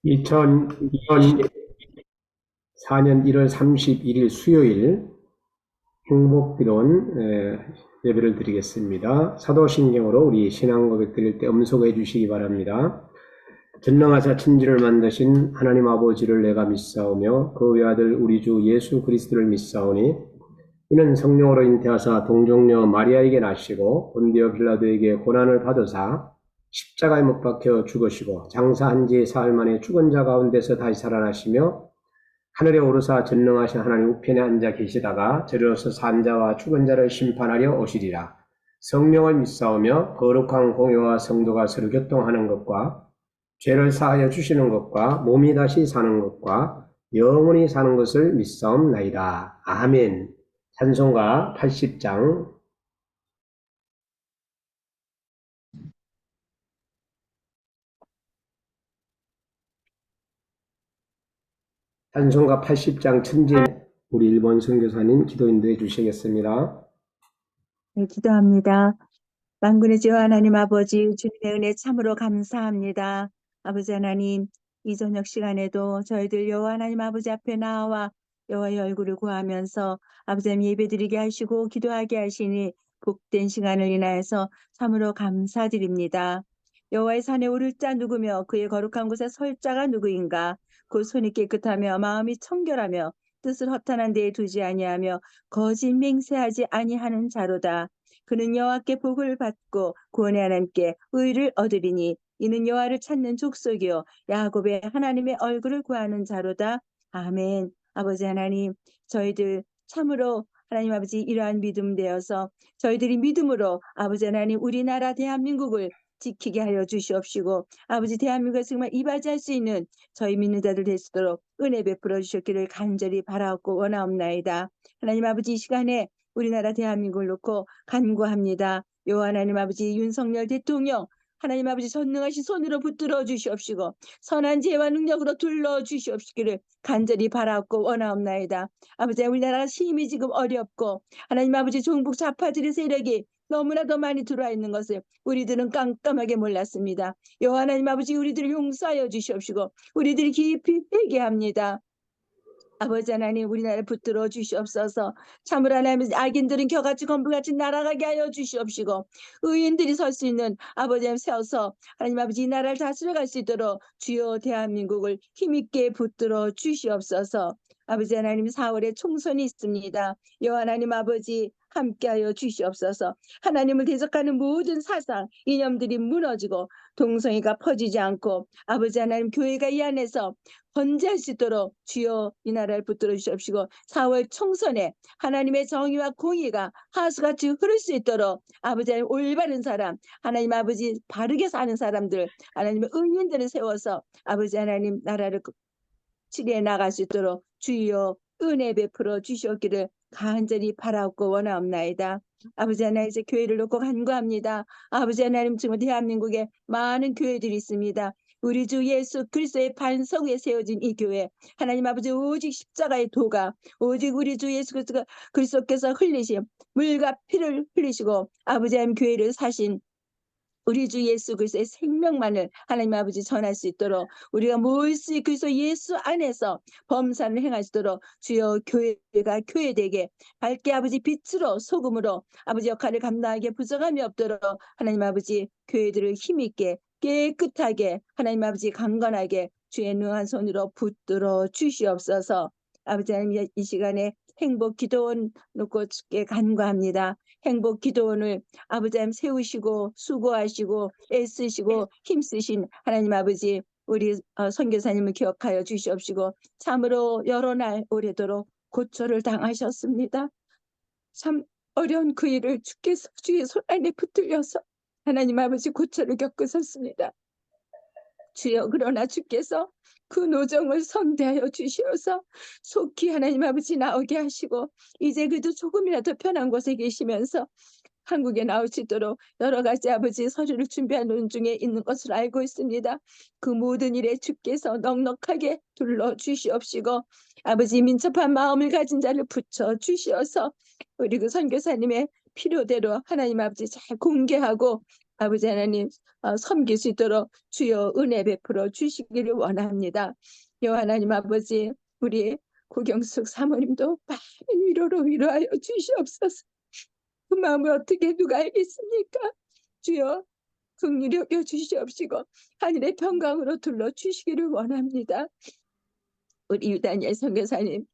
2024년 1월 31일 수요일 행복기도원 예배를 드리겠습니다. 사도신경으로 우리 신앙 고백 드릴 때 음소거해 주시기 바랍니다. 전능하사 천지를 만드신 하나님 아버지를 내가 믿사오며 그 외아들 우리 주 예수 그리스도를 믿사오니 이는 성령으로 잉태하사 동정녀 마리아에게 나시고 본디오 빌라도에게 고난을 받으사 십자가에 못 박혀 죽으시고 장사한 지 사흘 만에 죽은 자 가운데서 다시 살아나시며 하늘에 오르사 전능하신 하나님 우편에 앉아 계시다가 저리로서 산 자와 죽은 자를 심판하려 오시리라. 성령을 믿사오며 거룩한 공회와 성도가 서로 교통하는 것과 죄를 사하여 주시는 것과 몸이 다시 사는 것과 영원히 사는 것을 믿사옵나이다. 아멘. 찬송가 80장. 찬송가 80장 천진 우리 일본 선교사님 기도 인도해 주시겠습니다. 네, 기도합니다. 만군의 주여 하나님 아버지, 주님의 은혜 참으로 감사합니다. 아버지 하나님, 이 저녁 시간에도 저희들 여호와 하나님 아버지 앞에 나와 여호와의 얼굴을 구하면서 아버지 하나님 예배드리게 하시고 기도하게 하시니 복된 시간을 인하여서 참으로 감사드립니다. 여호와의 산에 오를 자 누구며 그의 거룩한 곳에 설 자가 누구인가? 그 손이 깨끗하며 마음이 청결하며 뜻을 허탄한 데에 두지 아니하며 거짓 맹세하지 아니하는 자로다. 그는 여호와께 복을 받고 구원의 하나님께 의를 얻으리니 이는 여호와를 찾는 족속이요 야곱의 하나님의 얼굴을 구하는 자로다. 아멘. 아버지 하나님, 저희들 참으로 하나님 아버지 이러한 믿음 되어서 저희들이 믿음으로 아버지 하나님 우리나라 대한민국을 지키게 하여 주시옵시고 아버지 대한민국에서 정말 이바지할 수 있는 저희 믿는 자들 될 수 있도록 은혜 베풀어 주셨기를 간절히 바라옵고 원하옵나이다. 하나님 아버지 이 시간에 우리나라 대한민국을 놓고 간구합니다. 여호와 하나님 아버지 윤석열 대통령 하나님 아버지 전능하신 손으로 붙들어 주시옵시고 선한 지혜와 능력으로 둘러 주시옵시기를 간절히 바라옵고 원하옵나이다. 아버지 우리나라가 힘이 지금 어렵고 하나님 아버지 종북 좌파들의 세력이 너무나도 많이 들어와 있는 것을 우리들은 깜깜하게 몰랐습니다. 여호와 하나님 아버지 우리들을 용서하여 주시옵시고 우리들이 깊이 회개합니다. 아버지 하나님 우리나라를 붙들어 주시옵소서. 참으로 하나님 악인들은 겨같이 건불같이 날아가게 하여 주시옵시고 의인들이 설 수 있는 아버지 하나님 세워서 하나님 아버지 이 나라를 다스려갈 수 있도록 주여 대한민국을 힘있게 붙들어 주시옵소서. 아버지 하나님 4월에 총선이 있습니다. 여호와 하나님 아버지 함께하여 주시옵소서. 하나님을 대적하는 모든 사상 이념들이 무너지고 동성애가 퍼지지 않고 아버지 하나님 교회가 이 안에서 번제할 수 있도록 주여 이 나라를 붙들어 주시옵시고 4월 총선에 하나님의 정의와 공의가 하수같이 흐를 수 있도록 아버지 하나님 올바른 사람 하나님 아버지 바르게 사는 사람들 하나님의 의인들을 세워서 아버지 하나님 나라를 치리해 나갈 수 있도록 주여 은혜 베풀어 주시옵기를 간절히 바라옵고 원하옵나이다. 아버지 하나님 이제 교회를 놓고 간구합니다. 아버지 하나님 지금 대한민국에 많은 교회들이 있습니다. 우리 주 예수 그리스도의 반석 위에 세워진 이 교회 하나님 아버지 오직 십자가의 도가 오직 우리 주 예수 그리스도께서 흘리신 물과 피를 흘리시고 아버지 하나님 교회를 사신 우리 주 예수 그리스도의 생명만을 하나님 아버지 전할 수 있도록 우리가 모일수 그리스도 예수 안에서 범사를 행할 수 있도록 주여 교회가 교회되게 밝게 아버지 빛으로 소금으로 아버지 역할을 감당하게 부족함이 없도록 하나님 아버지 교회들을 힘있게 깨끗하게 하나님 아버지 강건하게 주의 능한 손으로 붙들어 주시옵소서. 아버지 하나님 이 시간에 행복 기도원 놓고 주께 간구합니다. 행복 기도원을 아버지 하나님 세우시고 수고하시고 애쓰시고 힘쓰신 하나님 아버지 우리 선교사님을 기억하여 주시옵시고 참으로 여러 날 오래도록 고초를 당하셨습니다. 참 어려운 그 일을 주께서 주의 손 안에 붙들려서 하나님 아버지 고초를 겪으셨습니다. 주여 그러나 주께서 그 노정을 선대하여 주시어서 속히 하나님 아버지 나오게 하시고 이제 그래도 조금이라도 편한 곳에 계시면서 한국에 나올 수 있도록 여러 가지 아버지 서류를 준비하는 중에 있는 것을 알고 있습니다. 그 모든 일에 주께서 넉넉하게 둘러주시옵시고 아버지 민첩한 마음을 가진 자를 붙여주시어서 우리 그 선교사님의 필요대로 하나님 아버지 잘 공개하고 아버지 하나님 섬길 수 있도록 주여 은혜 베풀어 주시기를 원합니다. 여호와 하나님 아버지, 우리 고경숙 사모님도 많은 위로로 위로하여 주시옵소서. 그 마음을 어떻게 누가 알겠습니까? 주여 긍휼히 여겨 주시옵시고 하늘의 평강으로 둘러 주시기를 원합니다. 우리 유다니엘 선교사님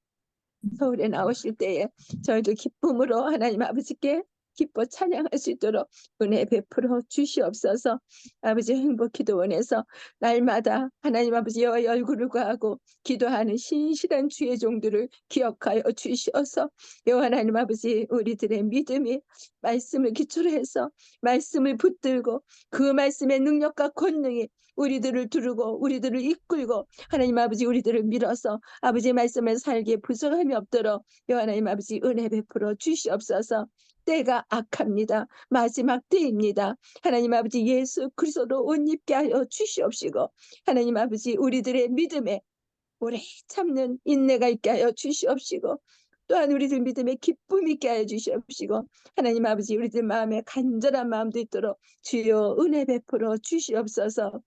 서울에 나오실 때에 저희도 기쁨으로 하나님 아버지께 기뻐 찬양할 수 있도록 은혜 베풀어 주시옵소서. 아버지 행복기도원에서 날마다 하나님 아버지 여호와의 얼굴을 구하고 기도하는 신실한 주의 종들을 기억하여 주시어서 여호와 하나님 아버지, 우리들의 믿음이 말씀을 기초로 해서 말씀을 붙들고 그 말씀의 능력과 권능이 우리들을 두르고 우리들을 이끌고 하나님 아버지 우리들을 밀어서 아버지의 말씀을 살기에 부족함이 없도록 여호와 하나님 아버지 은혜 베풀어 주시옵소서. 때가 악합니다. 마지막 때입니다. 하나님 아버지 예수 그리스도로 옷 입게 하여 주시옵시고 하나님 아버지 우리들의 믿음에 오래 참는 인내가 있게 하여 주시옵시고 또한 우리들 믿음에 기쁨 있게 하여 주시옵시고 하나님 아버지 우리들 마음에 간절한 마음도 있도록 주여 은혜 베풀어 주시옵소서.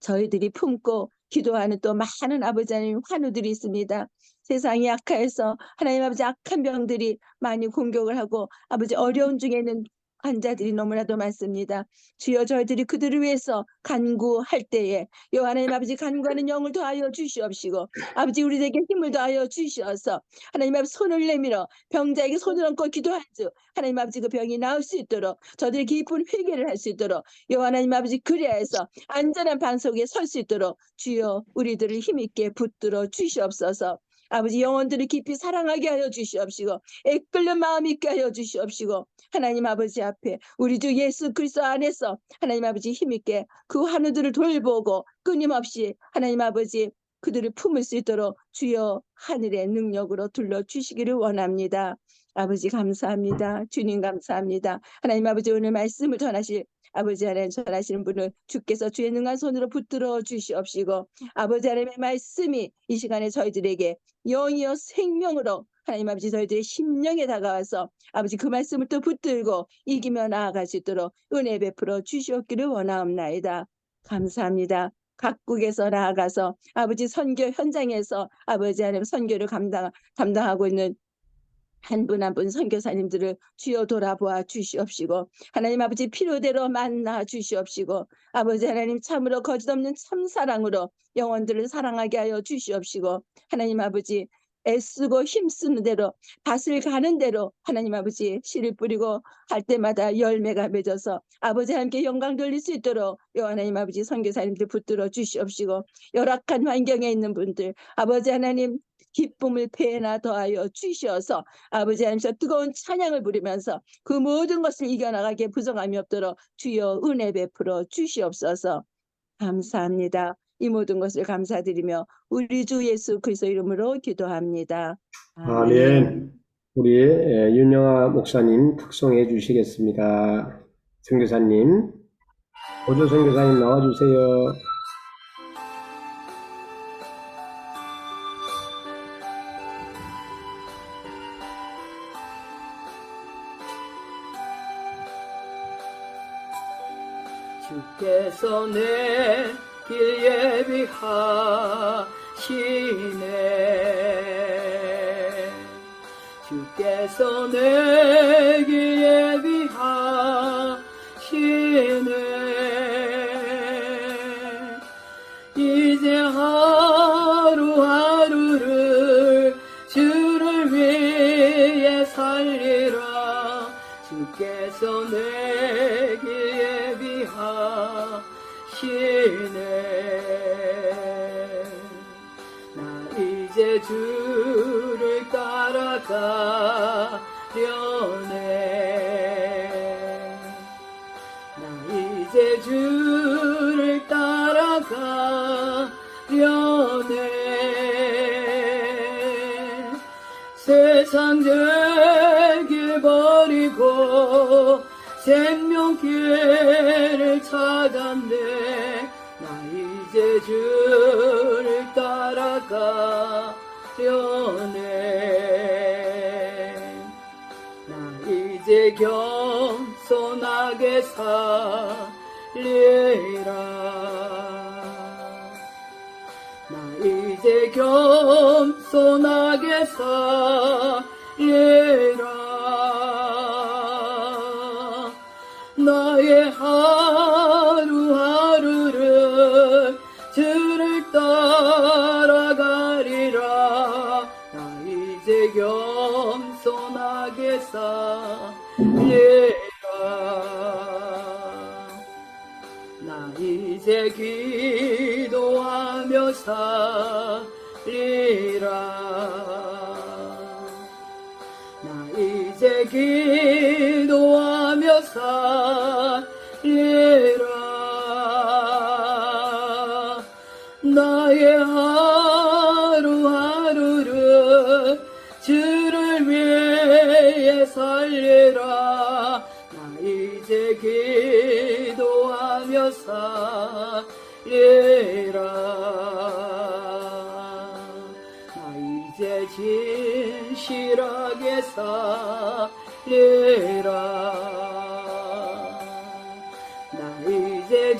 저희들이 품고 기도하는 또 많은 아버지 하나님 환우들이 있습니다. 세상이 악해서 하나님 아버지 악한 병들이 많이 공격을 하고 아버지 어려운 중에는 환자들이 너무나도 많습니다. 주여 저희들이 그들을 위해서 간구할 때에 여호와 하나님 아버지 간구하는 영을 더하여 주시옵시고 아버지 우리에게 힘을 더하여 주시어서 하나님 아버지 손을 내밀어 병자에게 손을 얹고 기도하죠. 하나님 아버지 그 병이 나을 수 있도록 저들이 깊은 회개를 할 수 있도록 여호와 하나님 아버지 그리하여서 안전한 방 속에 설 수 있도록 주여 우리들을 힘있게 붙들어 주시옵소서. 아버지 영혼들을 깊이 사랑하게 하여 주시옵시고 애끓는 마음 있게 하여 주시옵시고 하나님 아버지 앞에 우리 주 예수 그리스도 안에서 하나님 아버지 힘있게 그 환우들을 돌보고 끊임없이 하나님 아버지 그들을 품을 수 있도록 주여 하늘의 능력으로 둘러주시기를 원합니다. 아버지 감사합니다. 주님 감사합니다. 하나님 아버지 오늘 말씀을 전하실 아버지 하나님 전하시는 분을 주께서 주의 능한 손으로 붙들어 주시옵시고 아버지 하나님의 말씀이 이 시간에 저희들에게 영이요 생명으로 하나님 아버지 저희들의 심령에 다가와서 아버지 그 말씀을 또 붙들고 이기며 나아갈 수 있도록 은혜 베풀어 주시옵기를 원하옵나이다. 감사합니다. 각국에서 나아가서 아버지 선교 현장에서 아버지 하나님 선교를 담당하고 있는 한 분 한 분 선교사님들을 주여 돌아보아 주시옵시고 하나님 아버지 필요대로 만나 주시옵시고 아버지 하나님 참으로 거짓없는 참사랑으로 영혼들을 사랑하게 하여 주시옵시고 하나님 아버지 애쓰고 힘쓰는 대로 밭을 가는 대로 하나님 아버지 씨를 뿌리고 할 때마다 열매가 맺어서 아버지 하나님께 영광 돌릴 수 있도록 여호와 하나님 아버지 선교사님들 붙들어 주시옵시고 열악한 환경에 있는 분들 아버지 하나님 기쁨을 배나 더하여 주시어서 아버지 하나님께서 뜨거운 찬양을 부리면서 그 모든 것을 이겨나가게 부정함이 없도록 주여 은혜 베풀어 주시옵소서. 감사합니다. 이 모든 것을 감사드리며 우리 주 예수 그리스도 이름으로 기도합니다. 아멘. 아멘. 우리 윤영아 목사님 특송해 주시겠습니다. 선교사님, 보조 선교사님 나와주세요. 주께서 내 길 예비하시네 주께서 내 길 예비하시네 이제 하루하루를 주를 위해 살리라 주께서 내 길 예비하시네 나 이제 주를 따라가려네 나 이제 주를 따라가려네 세상 즐길 버리고 생명길을 찾았네 나 이제 주를 따라가려네 나 이제 겸손하게 살리라. 나 이제 겸손하게 살리라. 나의 하루하루를 주를 따라가리라. 나 이제 겸손하게 살리라. 나 이제 기도하며 살리라. 나 이제 기도하며 살리라. 나의 하루하루를 주를 위해 살리라. 나 이제 기도하며 살리라. 나 이제 진실하게 살리라. 나 이제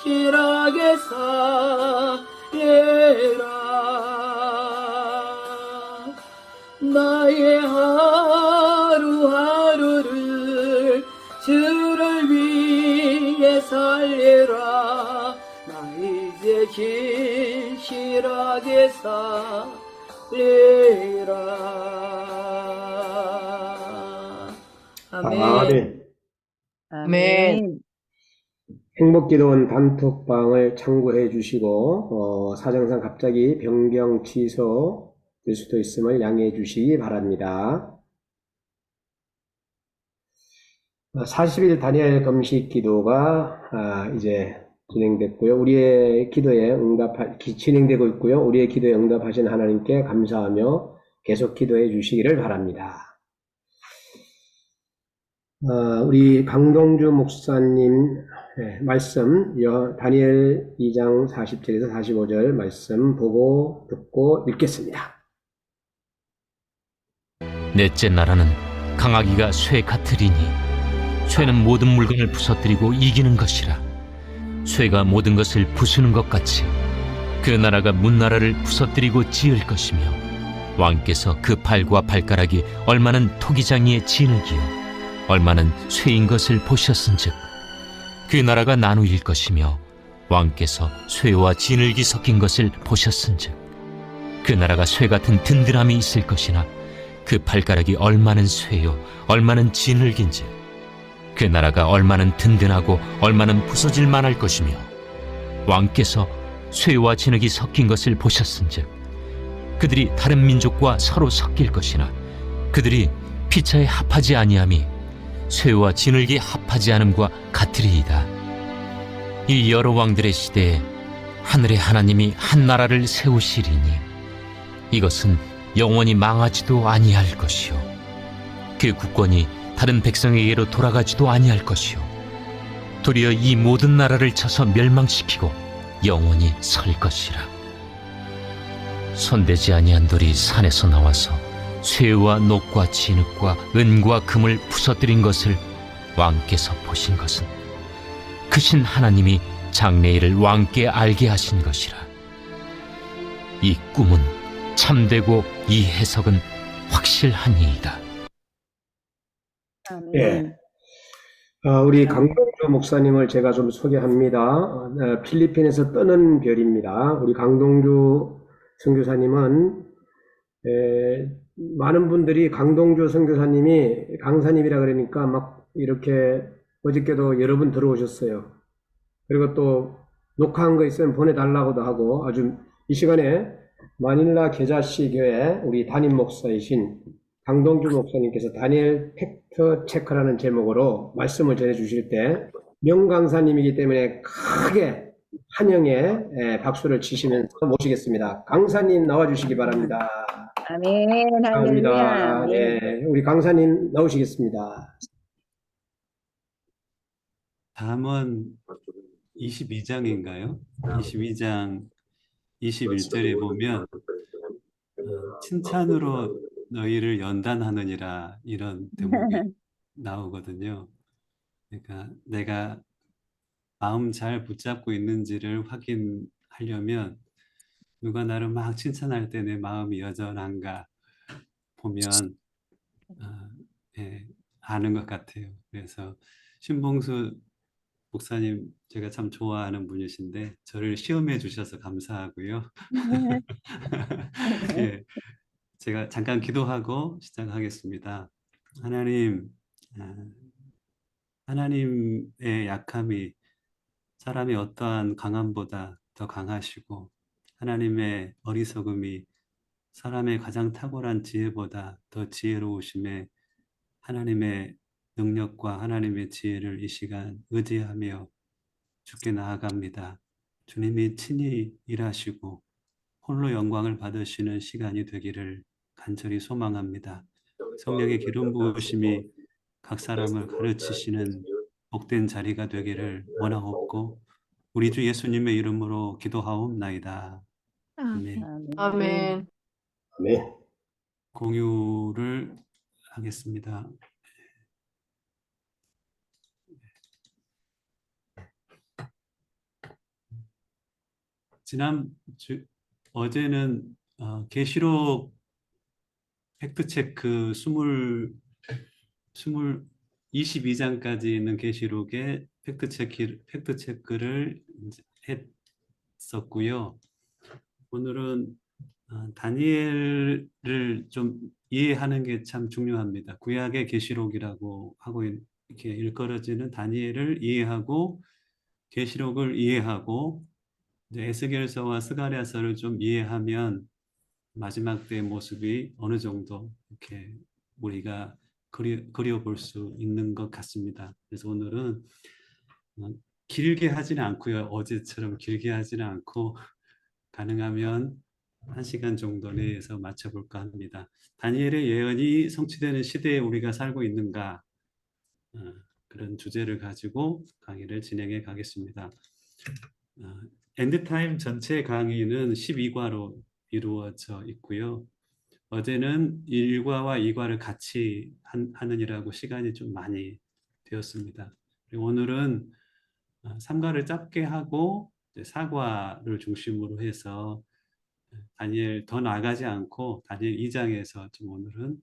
진실하게 살리라. 나의 하루하루를 주를 위해 살리라. 나 이제 진실하게 살리라. 아멘. 아멘. 아멘. 행복기도원 단톡방을 참고해 주시고 사정상 갑자기 변경 취소될 수도 있음을 양해해 주시기 바랍니다. 40일 다니엘 금식 기도가 이제 진행됐고요. 우리의 기도에 진행되고 있고요. 우리의 기도에 응답하신 하나님께 감사하며 계속 기도해 주시기를 바랍니다. 우리 강동주 목사님 말씀, 다니엘 2장 40절에서 45절 말씀 보고 듣고 읽겠습니다. 넷째 나라는 강하기가 쇠 같으리니 쇠는 모든 물건을 부서뜨리고 이기는 것이라. 쇠가 모든 것을 부수는 것 같이 그 나라가 문나라를 부서뜨리고 지을 것이며 왕께서 그 팔과 발가락이 얼마는 토기장이에 진흙이요 얼마는 쇠인 것을 보셨은즉 그 나라가 나누일 것이며 왕께서 쇠와 진흙이 섞인 것을 보셨은즉 그 나라가 쇠 같은 든든함이 있을 것이나 그 발가락이 얼마는 쇠요 얼마는 진흙인지 그 나라가 얼마는 든든하고 얼마는 부서질 만할 것이며 왕께서 쇠와 진흙이 섞인 것을 보셨은즉 그들이 다른 민족과 서로 섞일 것이나 그들이 피차에 합하지 아니함이 쇠와 진흙이 합하지 않음과 같으리이다. 이 여러 왕들의 시대에 하늘의 하나님이 한 나라를 세우시리니 이것은 영원히 망하지도 아니할 것이요 그 국권이 다른 백성에게로 돌아가지도 아니할 것이요 도리어 이 모든 나라를 쳐서 멸망시키고 영원히 설 것이라. 손대지 아니한 돌이 산에서 나와서 쇠와 녹과 진흙과 은과 금을 부서뜨린 것을 왕께서 보신 것은 크신 하나님이 장래일을 왕께 알게 하신 것이라. 이 꿈은 참되고 이 해석은 확실하니이다. 예. 우리 강동주 목사님을 제가 좀 소개합니다. 필리핀에서 뜨는 별입니다. 우리 강동주 선교사님은 많은 분들이 강동주 선교사님이 강사님이라 그러니까 막 이렇게 어저께도 여러 분 들어오셨어요. 그리고 또 녹화한 거 있으면 보내달라고도 하고 아주 이 시간에 마닐라 계자씨 교회 우리 담임 목사이신 강동주 목사님께서 다니엘 팩트 체크라는 제목으로 말씀을 전해 주실 때 명강사님이기 때문에 크게 환영의 박수를 치시면서 모시겠습니다. 강사님 나와주시기 바랍니다. 아멘. 감사합니다. 할렐루야. 네, 우리 강사님 나오시겠습니다. 잠언 22장인가요? 22장 21절에 보면 칭찬으로 너희를 연단하느니라 이런 대목이 나오거든요. 그러니까 내가 마음 잘 붙잡고 있는지를 확인하려면 누가 나를 막 칭찬할 때 내 마음이 여전한가 보면 아, 예, 아는 것 같아요. 그래서 신봉수 목사님 제가 참 좋아하는 분이신데 저를 시험해 주셔서 감사하고요. 예, 제가 잠깐 기도하고 시작하겠습니다. 하나님, 아, 하나님의 약함이 사람의 어떠한 강함보다 더 강하시고 하나님의 어리석음이 사람의 가장 탁월한 지혜보다 더 지혜로우심에 하나님의 능력과 하나님의 지혜를 이 시간 의지하며 주께 나아갑니다. 주님이 친히 일하시고 홀로 영광을 받으시는 시간이 되기를 간절히 소망합니다. 성령의 기름 부으심이 각 사람을 가르치시는 복된 자리가 되기를 원하옵고 우리 주 예수님의 이름으로 기도하옵나이다. 아멘. 아멘. 아멘. 공유를 하겠습니다. 어제는 계시록 팩트체크 22장까지 있는 계시록의 팩트체크를 이제 했었고요. 오늘은 다니엘을 좀 이해하는 게 참 중요합니다. 구약의 계시록이라고 하고 이렇게 일컬어지는 다니엘을 이해하고 계시록을 이해하고 이제 에스겔서와 스가랴서를 좀 이해하면 마지막 때의 모습이 어느 정도 이렇게 우리가 그려볼 수 있는 것 같습니다. 그래서 오늘은 길게 하지는 않고요. 어제처럼 길게 하지는 않고 가능하면 1시간 정도 내에서 맞춰볼까 합니다. 다니엘의 예언이 성취되는 시대에 우리가 살고 있는가? 그런 주제를 가지고 강의를 진행해 가겠습니다. 엔드타임 전체 강의는 12과로 이루어져 있고요. 어제는 1과와 2과를 같이 하느니라고 시간이 좀 많이 되었습니다. 그리고 오늘은 3과를 짧게 하고 4과를 중심으로 해서 다니엘 더 나가지 않고 다니엘 2장에서 좀 오늘은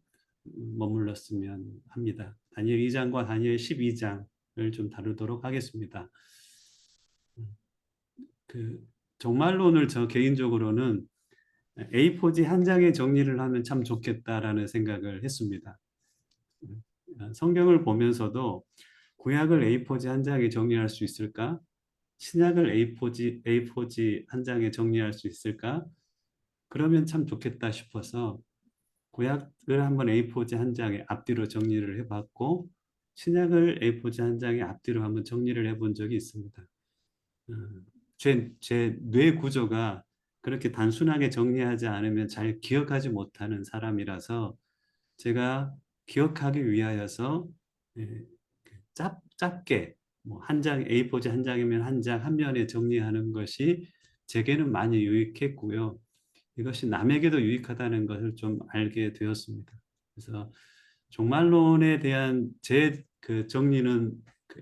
머물렀으면 합니다. 다니엘 2장과 다니엘 12장을 좀 다루도록 하겠습니다. 종말론을 저 개인적으로는 A4지 한 장에 정리를 하면 참 좋겠다라는 생각을 했습니다. 성경을 보면서도 구약을 A4지 한 장에 정리할 수 있을까? 신약을 A4지 한 장에 정리할 수 있을까? 그러면 참 좋겠다 싶어서 구약을 한번 A4지 한 장에 앞뒤로 정리를 해봤고 신약을 A4지 한 장에 앞뒤로 한번 정리를 해본 적이 있습니다. 제 뇌 구조가 그렇게 단순하게 정리하지 않으면 잘 기억하지 못하는 사람이라서 제가 기억하기 위하여서 예, 짧게 뭐 한 장 A4지 한 장이면 한 장 한 면에 정리하는 것이 제게는 많이 유익했고요. 이것이 남에게도 유익하다는 것을 좀 알게 되었습니다. 그래서 종말론에 대한 제 그 정리는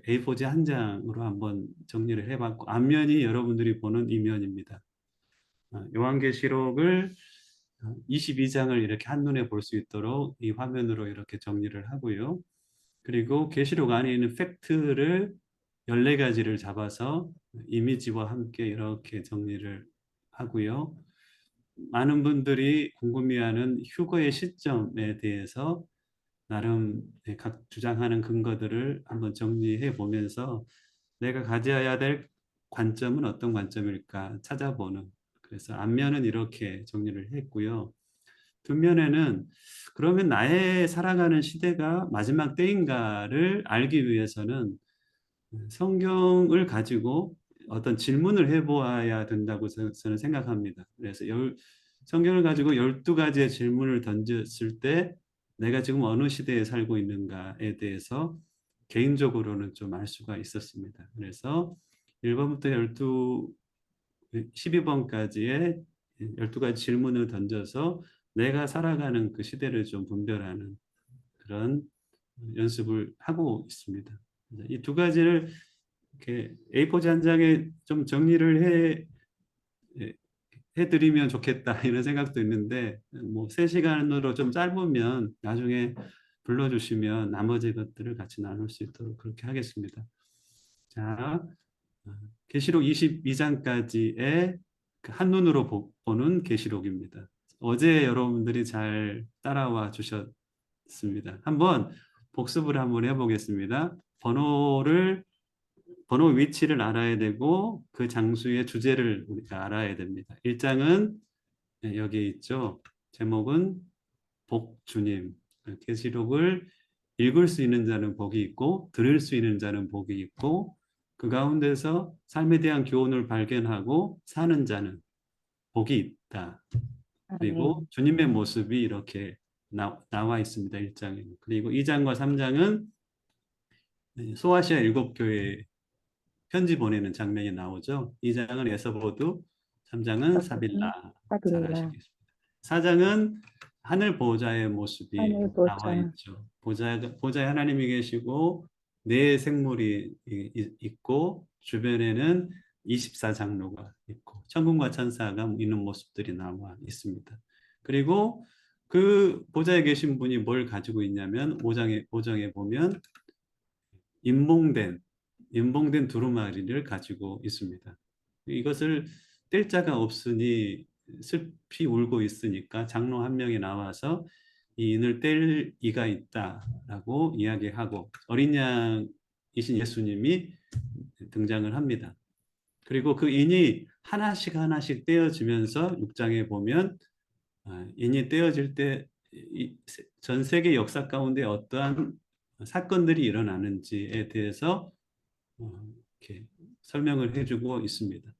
A4지 한 장으로 한번 정리를 해봤고 앞면이 여러분들이 보는 이면입니다. 요한계시록을 22장을 이렇게 한눈에 볼 수 있도록 이 화면으로 이렇게 정리를 하고요. 그리고 계시록 안에 있는 팩트를 14가지를 잡아서 이미지와 함께 이렇게 정리를 하고요. 많은 분들이 궁금해하는 휴거의 시점에 대해서 나름 각 주장하는 근거들을 한번 정리해 보면서 내가 가져야 될 관점은 어떤 관점일까 찾아보는, 그래서 앞면은 이렇게 정리를 했고요. 뒷면에는 그러면 나의 살아가는 시대가 마지막 때인가를 알기 위해서는 성경을 가지고 어떤 질문을 해보아야 된다고 저는 생각합니다. 그래서 성경을 가지고 12가지의 질문을 던졌을 때 내가 지금 어느 시대에 살고 있는가에 대해서 개인적으로는 좀 알 수가 있었습니다. 그래서 1번부터 12번까지의 12가지 질문을 던져서 내가 살아가는 그 시대를 좀 분별하는 그런 연습을 하고 있습니다. 이 두 가지를 이렇게 A4지 한 장에 좀 정리를 해드리면 좋겠다 이런 생각도 있는데 뭐 3시간으로 좀 짧으면 나중에 불러주시면 나머지 것들을 같이 나눌 수 있도록 그렇게 하겠습니다. 자, 계시록 22장까지의 한눈으로 보는 계시록입니다. 어제 여러분들이 잘 따라와 주셨습니다. 한번 복습을 한번 해보겠습니다. 번호 위치를 알아야 되고 그 장수의 주제를 우리가 알아야 됩니다. 1장은 여기 있죠. 제목은 복 주님. 계시록을 읽을 수 있는 자는 복이 있고 들을 수 있는 자는 복이 있고 그 가운데서 삶에 대한 교훈을 발견하고 사는 자는 복이 있다. 그리고 주님의 모습이 이렇게 나와 있습니다. 1장에. 그리고 2장과 3장은 소아시아 7교회 편지 보내는 장면이 나오죠. 2장은 에서보드, 3장은 사빌라. 잘 아시겠습니다. 4장은 하늘 보호자의 모습이 나와 있죠. 보좌에 하나님이 계시고 네 생물이 있고 주변에는 24장로가 있고 천군과 천사가 있는 모습들이 나와 있습니다. 그리고 그 보좌에 계신 분이 뭘 가지고 있냐면 5장에 보면 임봉된 두루마리를 가지고 있습니다. 이것을 뗄 자가 없으니 슬피 울고 있으니까 장로 한 명이 나와서 이 인을 뗄 이가 있다라고 이야기하고 어린 양이신 예수님이 등장을 합니다. 그리고 그 인이 하나씩 떼어지면서 6장에 보면 인이 떼어질 때 전 세계 역사 가운데 어떠한 사건들이 일어나는지에 대해서 이렇게 설명을 해주고 있습니다.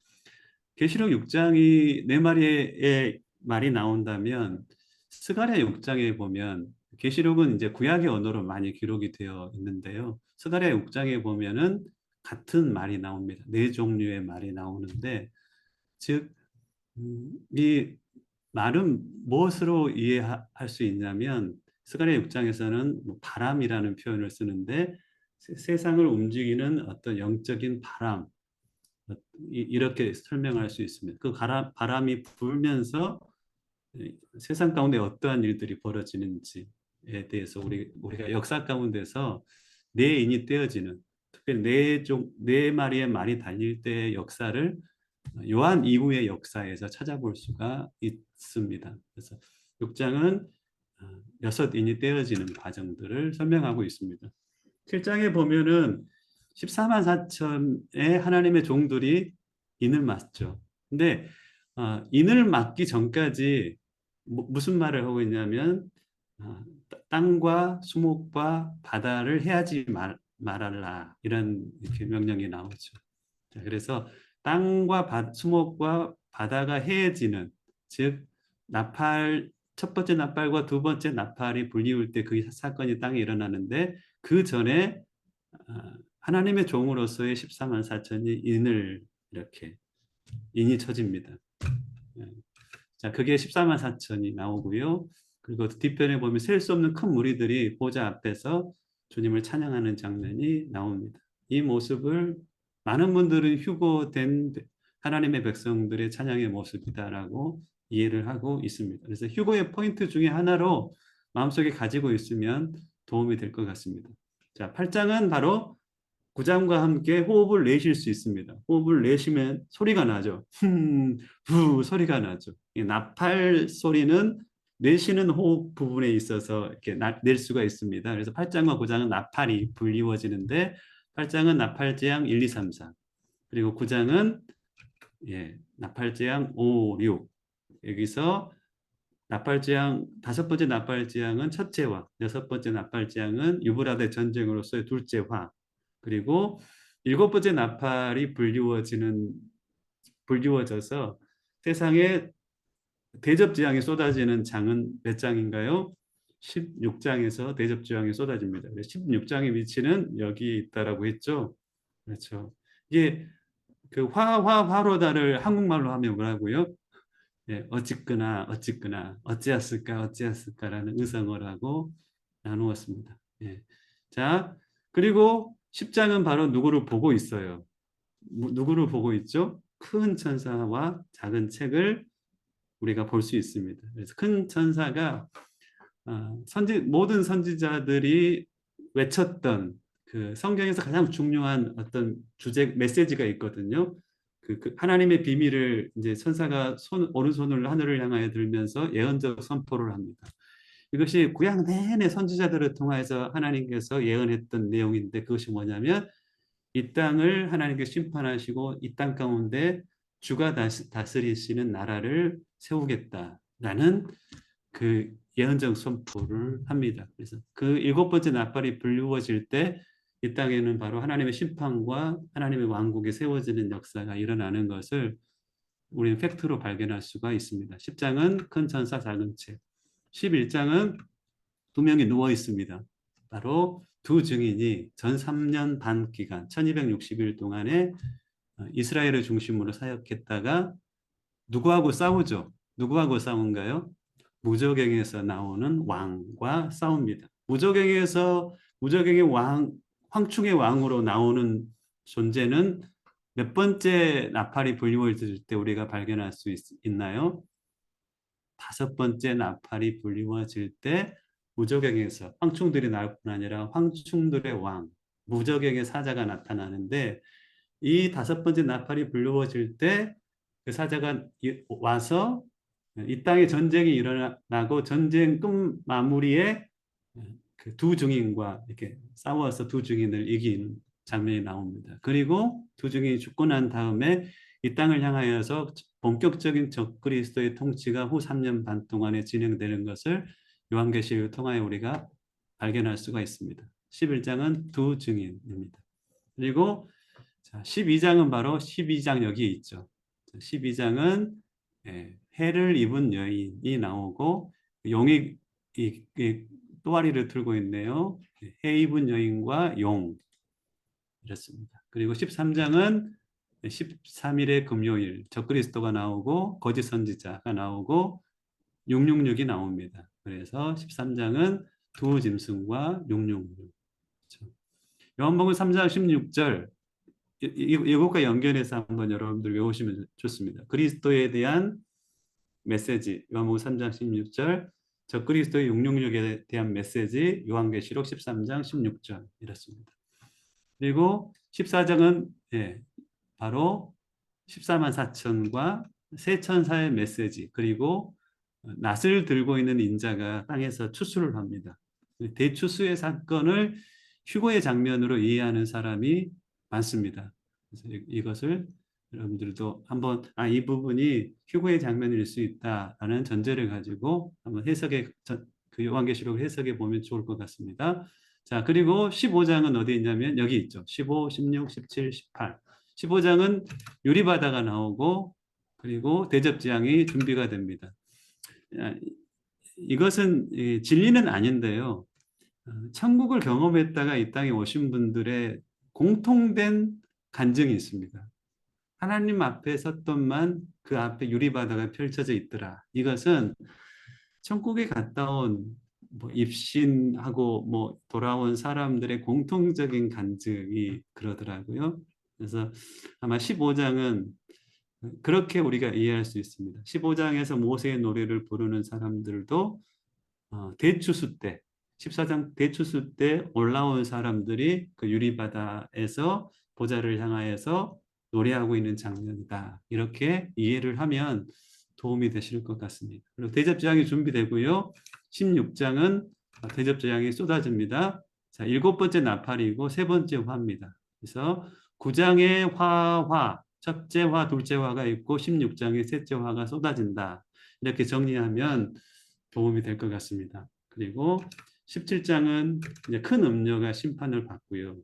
계시록 6장이 네 마리의 말이 나온다면 스가랴 6장에 보면 계시록은 이제 구약의 언어로 많이 기록이 되어 있는데요. 스가랴 6장에 보면은 같은 말이 나옵니다. 네 종류의 말이 나오는데 즉 이 말은 무엇으로 이해할 수 있냐면 스가랴 6장에서는 바람이라는 표현을 쓰는데 세상을 움직이는 어떤 영적인 바람 이렇게 설명할 수 있습니다. 그 바람이 불면서 세상 가운데 어떠한 일들이 벌어지는지에 대해서 우리가 역사 가운데서 네 인이 떼어지는 특별히 네 마리의 말이 달릴 때의 역사를 요한 이후의 역사에서 찾아볼 수가 있습니다. 그래서 6장은 6인이 떼어지는 과정들을 설명하고 있습니다. 7장에 보면은 14만 4천의 하나님의 종들이 인을 맞죠. 근데 인을 맞기 전까지 무슨 말을 하고 있냐면 땅과 수목과 바다를 해하지 말아라 이런 이렇게 명령이 나오죠. 자, 그래서 땅과 수목과 바다가 해해지는 즉 첫 번째 나팔과 두 번째 나팔이 불리울 때 그 사건이 땅에 일어나는데 그 전에 하나님의 종으로서의 14만 4천이 인이 쳐집니다. 자, 그게 14만 4천이 나오고요. 그리고 뒤편에 보면 셀 수 없는 큰 무리들이 보좌 앞에서 주님을 찬양하는 장면이 나옵니다. 이 모습을 많은 분들은 휴거된 하나님의 백성들의 찬양의 모습이다라고 이해를 하고 있습니다. 그래서 휴거의 포인트 중에 하나로 마음속에 가지고 있으면 도움이 될 것 같습니다. 자, 8장은 바로 9장과 함께 호흡을 내쉴 수 있습니다. 호흡을 내쉬면 소리가 나죠. 후 소리가 나죠. 이 나팔 소리는 내쉬는 호흡 부분에 있어서 이렇게 낼 수가 있습니다. 그래서 8장과 9장은 나팔이 불리워지는데 8장은 나팔재앙 1, 2, 3, 4 그리고 9장은 나팔재앙 5, 6 여기서 다섯 번째 나팔재앙은 첫째 화, 여섯 번째 나팔재앙은 유브라데 전쟁으로서의 둘째 화, 그리고 일곱 번째 나팔이 불리워져서 세상에 대접재앙이 쏟아지는 장은 몇 장인가요? 16장에서 대접재앙이 쏟아집니다. 16장의 위치는 여기 있다라고 했죠. 그렇죠. 이게 그 화로다를 한국말로 하면 뭐라고요? 어찌끄나 어찌했을까라는 의성어라고 나누었습니다. 자, 그리고 10장은 바로 누구를 보고 있어요. 누구를 보고 있죠? 큰 천사와 작은 책을 우리가 볼 수 있습니다. 그래서 큰 천사가 모든 선지자들이 외쳤던 그 성경에서 가장 중요한 어떤 주제 메시지가 있거든요. 그 하나님의 비밀을 이제 천사가 오른손을 하늘을 향하여 들면서 예언적 선포를 합니다. 이것이 구약 내내 선지자들을 통해서 하나님께서 예언했던 내용인데, 그것이 뭐냐면 이 땅을 하나님께서 심판하시고 이 땅 가운데 주가 다스리시는 나라를 세우겠다라는 그 예언적 선포를 합니다. 그래서 그 7번째 나팔이 불리워질 때 이 땅에는 바로 하나님의 심판과 하나님의 왕국이 세워지는 역사가 일어나는 것을 우리는 팩트로 발견할 수가 있습니다. 10장은 큰 천사 작은 책, 11장은 두 명이 누워 있습니다. 바로 두 증인이 전 3년 반 기간 1260일 동안에 이스라엘을 중심으로 사역했다가 누구하고 싸우죠? 누구하고 싸운가요? 무저갱에서 나오는 왕과 싸웁니다. 무저갱의 황충의 왕으로 나오는 존재는 몇 번째 나팔이 불리워질 때 우리가 발견할 수 있나요? 5번째 나팔이 불리워질 때 무저갱에서 황충들이 나올 뿐 아니라 황충들의 왕, 무저갱의 사자가 나타나는데, 이 5번째 나팔이 불리워질 때 그 사자가 와서 이 땅에 전쟁이 일어나고 전쟁 끝 마무리에 그 두 증인과 이렇게 싸워서 두 증인을 이긴 장면이 나옵니다. 그리고 두 증인이 죽고 난 다음에 이 땅을 향하여서 본격적인 적그리스도의 통치가 후 3년 반 동안에 진행되는 것을 요한계시를 통하여 우리가 발견할 수가 있습니다. 11장은 두 증인입니다. 그리고 12장은 바로 12장 여기에 있죠. 12장은 해를 입은 여인이 나오고 용이 또아리를 들고 있네요. 해 입은 여인과 용, 이렇습니다. 그리고 13장은 13일의 금요일, 적그리스도가 나오고 거짓 선지자가 나오고 666이 나옵니다. 그래서 13장은 두 짐승과 666. 그렇죠. 요한복음 3장 16절, 이것과 연결해서 한번 여러분들 외우시면 좋습니다. 그리스도에 대한 메시지, 요한복음 3장 16절, 적그리스도의 666에 대한 메시지, 요한계시록 13장 16절, 이렇습니다. 그리고 14장은 바로 14만 4천과 세 천사의 메시지, 그리고 낫을 들고 있는 인자가 땅에서 추수를 합니다. 대추수의 사건을 휴거의 장면으로 이해하는 사람이 많습니다. 그래서 이것을 여러분들도 한번 이 부분이 휴거의 장면일 수 있다라는 전제를 가지고 한번 그 요한계시록 해석해 보면 좋을 것 같습니다. 자, 그리고 15장은 어디 있냐면 여기 있죠. 15, 16, 17, 18. 15장은 유리바다가 나오고 그리고 대접재앙이 준비가 됩니다. 이것은 진리는 아닌데요. 천국을 경험했다가 이 땅에 오신 분들의 공통된 간증이 있습니다. 하나님 앞에 섰던만 그 앞에 유리바다가 펼쳐져 있더라. 이것은 천국에 갔다 온 입신하고 돌아온 사람들의 공통적인 간증이 그러더라고요. 그래서 아마 15장은 그렇게 우리가 이해할 수 있습니다. 15장에서 모세의 노래를 부르는 사람들도 대추수 때, 14장 대추수 때 올라온 사람들이 그 유리바다에서 보좌를 향하여서 노래하고 있는 장면이다. 이렇게 이해를 하면 도움이 되실 것 같습니다. 그리고 대접재앙이 준비되고요. 16장은 대접재앙이 쏟아집니다. 자, 7번째 나팔이고 3번째 화입니다. 그래서 9장에 화, 첫째 화, 둘째 화가 있고 16장에 셋째 화가 쏟아진다. 이렇게 정리하면 도움이 될 것 같습니다. 그리고 17장은 이제 큰 음녀가 심판을 받고요.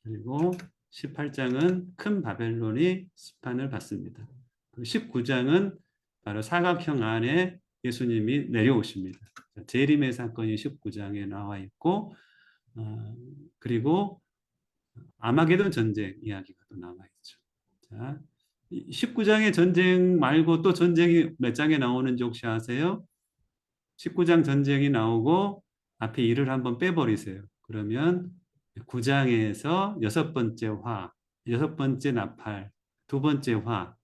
그리고 18장은 큰 바벨론이 심판을 받습니다. 19장은 바로 사각형 안에 예수님이 내려오십니다. 재림의 사건이 19장에 나와 있고, 그리고 아마게돈 전쟁 이야기가 또 나와 있죠. 자, 19장의 전쟁 말고 또 전쟁이 몇 장에 나오는지 혹시 아세요? 19장 전쟁이 나오고 앞에 일을 한번 빼버리세요. 그러면 9장에서 여섯 번째 나팔, 두 번째 화가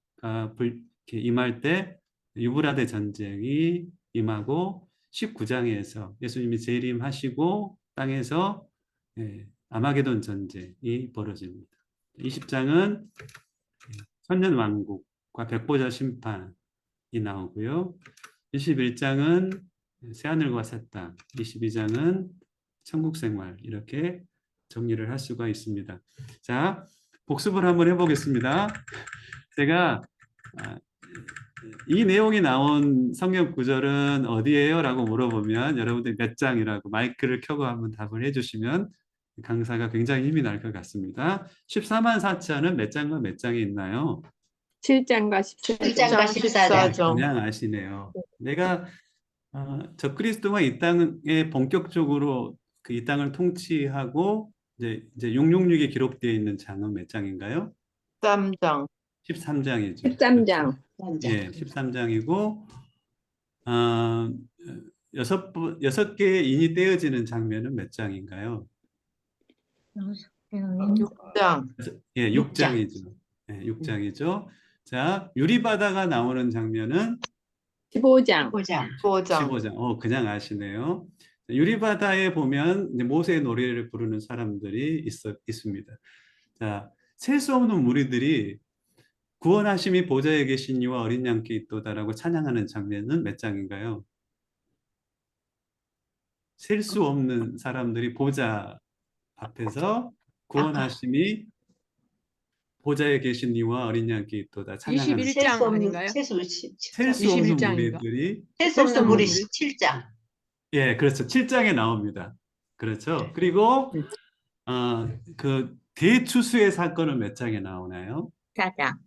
이렇게 임할 때 유브라데 전쟁이 임하고 19장에서 예수님이 재림하시고 땅에서 아마게돈 전쟁이 벌어집니다. 20장은 천년왕국과 백보자 심판이 나오고요. 21장은 새하늘과 새 땅, 22장은 천국생활 이렇게 정리를 할 수가 있습니다. 자, 복습을 한번 해보겠습니다. 제가 이 내용이 나온 성경 구절은 어디예요? 라고 물어보면 여러분들이 몇 장이라고 마이크를 켜고 한번 답을 해주시면 강사가 굉장히 힘이 날 것 같습니다. 14만 4천은 몇 장과 몇 장이 있나요? 7장과 7장과 14장. 그냥 아시네요. 내가 적그리스도가 이 땅에 본격적으로 이 땅을 통치하고 이제 666에 기록되어 있는 장은 몇 장인가요? 13장. 13장이죠. 13장. 예, 13장이고 여섯 개의 인이 떼어지는 장면은 몇 장인가요? 6장. 예, 6장이죠. 예, 6장이죠. 자, 유리바다가 나오는 장면은 15장. 15장. 15장. 그냥 아시네요. 유리바다에 보면 이제 모세의 노래를 부르는 사람들이 있습니다. 자, 셀 수 없는 무리들이 구원하심이 보좌에 계신 이와 어린 양께 있도다라고 찬양하는 장면은 몇 장인가요? 셀 수 없는 사람들이 보좌 앞에서 구원하심이 보좌에 계신 이와 어린 양께 있도다 찬양하는 21장 아닌가요? 셀 수 없는 21장인가? 무리들이 셀수 없는 무리 17장. 예, 그렇죠. 7장에 나옵니다. 그렇죠. 그리고 그 대추수의 사건은 몇 장에 나오나요? 14장.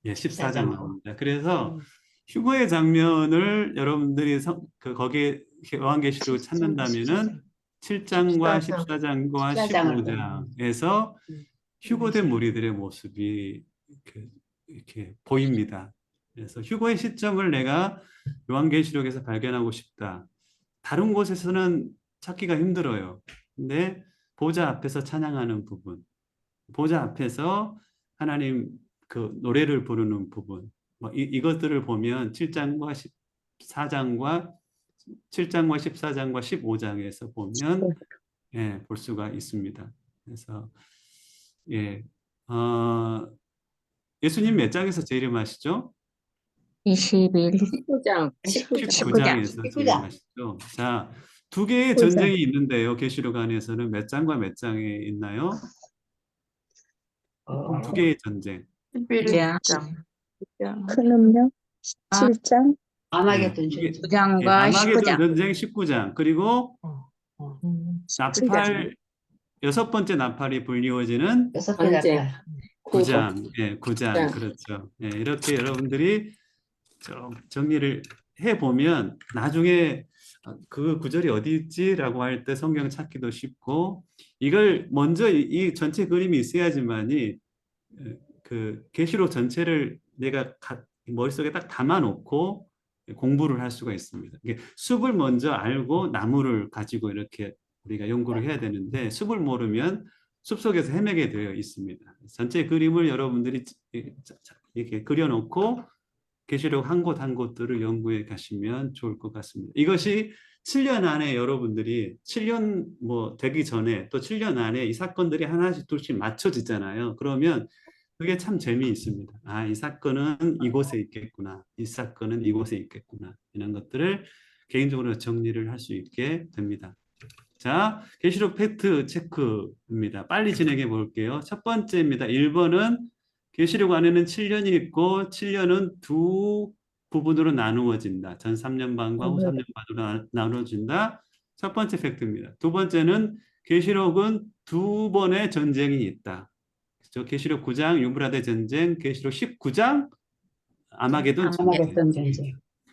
예, 14장 나옵니다. 그래서 휴거의 장면을 여러분들이 거기에 요한계시록을 찾는다면은 7장과 14장과 15장에서 휴거된 무리들의 모습이 이렇게 보입니다. 그래서 휴거의 시점을 내가 요한계시록에서 발견하고 싶다. 다른 곳에서는 찾기가 힘들어요. 근데 보좌 앞에서 찬양하는 부분, 보좌 앞에서 하나님 그 노래를 부르는 부분, 이것들을 보면 7장과 14장과 14장과 15장에서 보면 예, 볼 수가 있습니다. 그래서 예, 예수님 몇 장에서 재림하시죠? 19장. 19장에서 재림하시죠. 자, 두 개의 전쟁이 있는데요. 계시록 안에서는 몇 장과 몇 장에 있나요? 두 개의 전쟁. 11장. 큰 음력 7장, 아마겟돈 예, 전쟁. 9장과 아마게돈 19장. 전쟁 19장. 그리고 나팔 여섯 번째 나팔이 불리워지는 여섯 전쟁. 번째. 9장. 예, 9장. 네. 그렇죠. 예, 이렇게 여러분들이 좀 정리를 해 보면 나중에 그 구절이 어디 있지라고 할 때 성경 찾기도 쉽고, 이걸 먼저 이 전체 그림이 있어야지만이 그 계시록 전체를 내가 머릿속에 딱 담아 놓고 공부를 할 수가 있습니다. 이게 숲을 먼저 알고 나무를 가지고 이렇게 우리가 연구를 해야 되는데, 숲을 모르면 숲속에서 헤매게 되어 있습니다. 전체 그림을 여러분들이 이렇게 그려놓고 계시록 한 곳 한 곳들을 연구해 가시면 좋을 것 같습니다. 이것이 7년 안에 여러분들이 7년 되기 전에 또 7년 안에 이 사건들이 하나씩 둘씩 맞춰지잖아요. 그러면 그게 참 재미있습니다. 아, 이 사건은 이곳에 있겠구나. 이 사건은 이곳에 있겠구나. 이런 것들을 개인적으로 정리를 할 수 있게 됩니다. 자, 계시록 팩트 체크입니다. 빨리 진행해 볼게요. 첫 번째입니다. 1번은 계시록 안에는 7년이 있고 7년은 두 부분으로 나누어진다. 전 3년 반과 후 3년 반으로 나누어진다. 첫 번째 팩트입니다. 두 번째는 계시록은 두 번의 전쟁이 있다. 그렇죠? 계시록 9장 유브라데 전쟁, 계시록 19장 아마게돈 전쟁.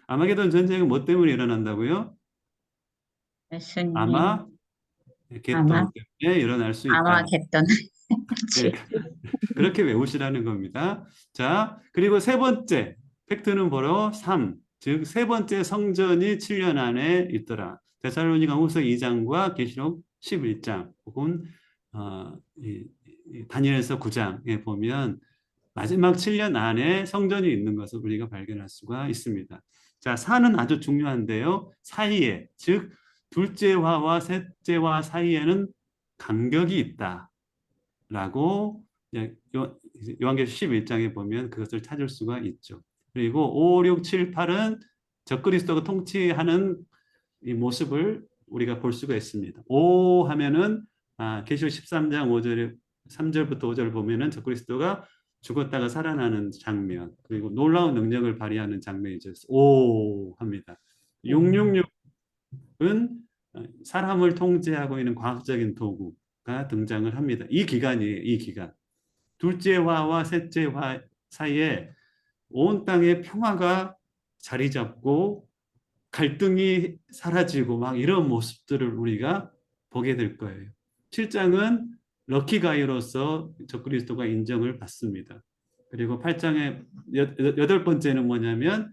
아마게돈 전쟁은 뭐 때문에 일어난다고요? 예수님. 아마겟돈 때문에 일어날 수 있다. 아마겟돈. 네, 그렇게 외우시라는 겁니다. 자, 그리고 세 번째 팩트는 바로 3, 즉 세 번째 성전이 7년 안에 있더라. 데살로니가 후서 2장과 계시록 11장 혹은 이 다니엘서 9장에 보면 마지막 7년 안에 성전이 있는 것을 우리가 발견할 수가 있습니다. 자, 사는 아주 중요한데요. 사이에, 즉 둘째화와 셋째화 사이에는 간격이 있다라고 요한계시록 11장에 보면 그것을 찾을 수가 있죠. 그리고 5, 6, 7, 8은 적그리스도가 통치하는 이 모습을 우리가 볼 수가 있습니다. 5 하면은 계시록 13장 5절에 3절부터 5절을 보면은 적그리스도가 죽었다가 살아나는 장면, 그리고 놀라운 능력을 발휘하는 장면이죠. 5 합니다. 666은 사람을 통제하고 있는 과학적인 도구가 등장을 합니다. 이 기간이에요. 이 기간. 둘째화와 셋째화 사이에 온 땅에 평화가 자리 잡고 갈등이 사라지고 막 이런 모습들을 우리가 보게 될 거예요. 7장은 럭키가이로서 적그리스도가 인정을 받습니다. 그리고 8장의 여덟 번째는 뭐냐면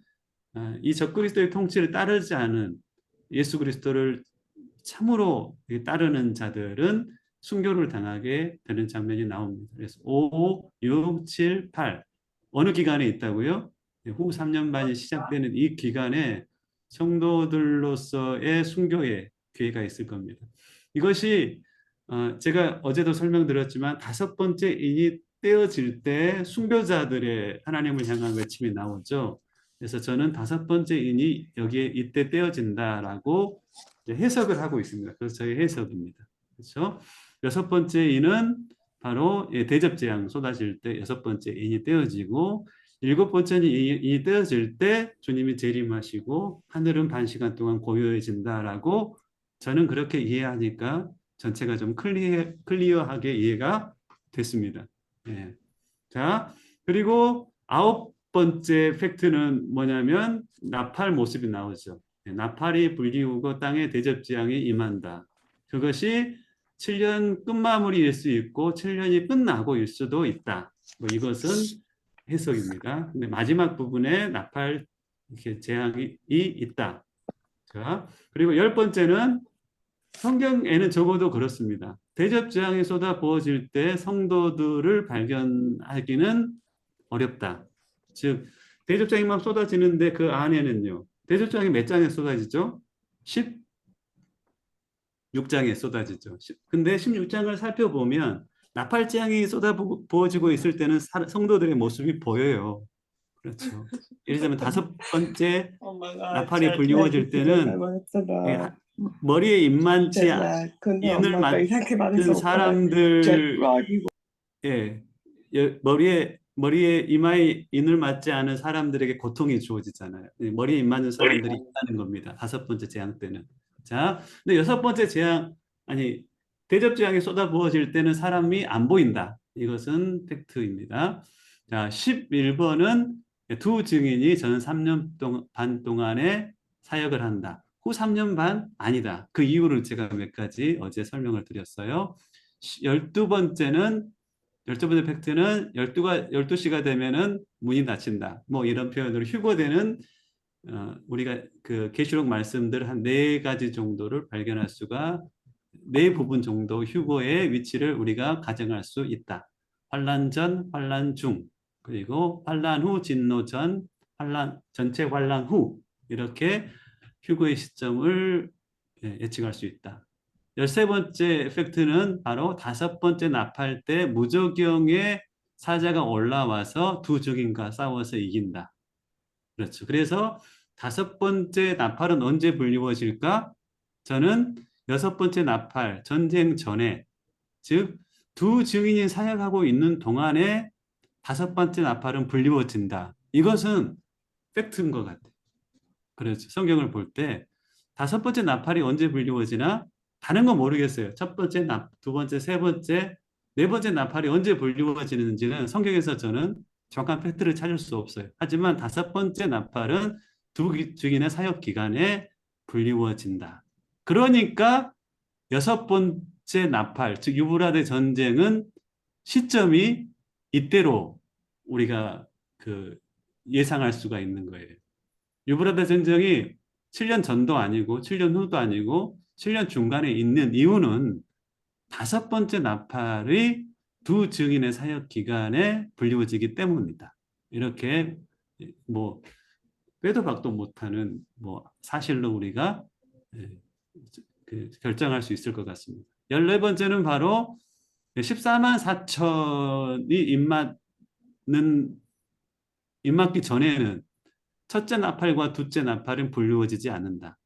이 적그리스도의 통치를 따르지 않은 예수 그리스도를 참으로 따르는 자들은 순교를 당하게 되는 장면이 나옵니다. 그래서 5, 6, 7, 8 어느 기간에 있다고요? 후 3년 반이 시작되는 이 기간에 성도들로서의 순교의 기회가 있을 겁니다. 이것이 제가 어제도 설명드렸지만 5번째 인이 떼어질 때 순교자들의 하나님을 향한 외침이 나오죠. 그래서 저는 5번째 인이 여기에 이때 떼어진다라고 해석을 하고 있습니다. 그래서 저의 해석입니다. 그렇죠? 6번째 인은 바로 대접재앙 쏟아질 때 6번째 인이 떼어지고 7번째는 인이 떼어질 때 주님이 재림하시고 하늘은 반 시간 동안 고요해진다라고 저는 그렇게 이해하니까 전체가 좀 클리어하게 이해가 됐습니다. 예. 자, 그리고 9번째 팩트는 뭐냐면 나팔 모습이 나오죠. 나팔이 불리우고 땅에 대접재앙이 임한다. 그것이 7년 끝마무리일 수 있고 7년이 끝나고일 수도 있다. 뭐 이것은 해석입니다. 근데 마지막 부분에 나팔 이렇게 재앙이 있다. 자, 그리고 10번째는 성경에는 적어도 그렇습니다. 대접 재앙이 쏟아 부어질 때 성도들을 발견하기는 어렵다. 즉 대접 재앙이 막 쏟아지는데 그 안에는요. 대접 재앙이 몇 장에 쏟아지죠? 16장에 쏟아지죠. 근데 16장을 살펴보면 나팔 재앙이 쏟아 부어지고 있을 때는 성도들의 모습이 보여요. 그렇죠. 예를 들면 5번째 나팔이 불리워질 때는 머리에 임만치 인을 맞은 사람들, 머리에 이마에 인을 맞지 않은 사람들에게 고통이 주어지잖아요. 머리에 임 맞는 사람들이 있다는 겁니다. 5번째 재앙 때는. 자, 근데 6번째 재앙, 대접 재앙이 쏟아 부어질 때는 사람이 안 보인다. 이것은 팩트입니다. 자, 11번은 두 증인이 저는 3년 반 동안에 사역을 한다. 후 3년 반? 아니다. 그 이유를 제가 몇 가지 어제 설명을 드렸어요. 12번째 팩트는 12시가 되면은 문이 닫힌다. 뭐 이런 표현으로 휴거되는 우리가 그 계시록 말씀들 한 4가지 정도를 발견할 수가 4부분 정도 휴거의 위치를 우리가 가정할 수 있다. 환란 전, 환란 중, 그리고 환란 후, 진노 전, 전체 환란 후 이렇게 휴거의 시점을 예측할 수 있다. 13번째 팩트는 바로 5번째 나팔 때 무저경의 사자가 올라와서 두 증인과 싸워서 이긴다. 그렇죠. 그래서 5번째 나팔은 언제 불리워질까? 저는 6번째 나팔 전쟁 전에, 즉 두 증인이 사역하고 있는 동안에 5번째 나팔은 불리워진다. 이것은 팩트인 것 같아요. 그렇죠. 성경을 볼 때 5번째 나팔이 언제 불리워지나? 다른 건 모르겠어요. 첫 번째, 두 번째, 세 번째, 네 번째 나팔이 언제 불리워지는지는 성경에서 저는 정확한 팩트를 찾을 수 없어요. 하지만 5번째 나팔은 두 증인의 사역 기간에 불리워진다. 그러니까 6번째 나팔, 즉 유브라데 전쟁은 시점이 이때로 우리가 예상할 수가 있는 거예요. 유브라데 전쟁이 7년 전도 아니고 7년 후도 아니고 7년 중간에 있는 이유는 다섯 번째 나팔의 두 증인의 사역 기간에 불리워지기 때문이다. 이렇게 뭐 빼도 박도 못하는 뭐 사실로 우리가 결정할 수 있을 것 같습니다. 14번째는 바로 14만 4천이 임맞기 전에는 첫째 나팔과 둘째 나팔은 불리워지지 않는다.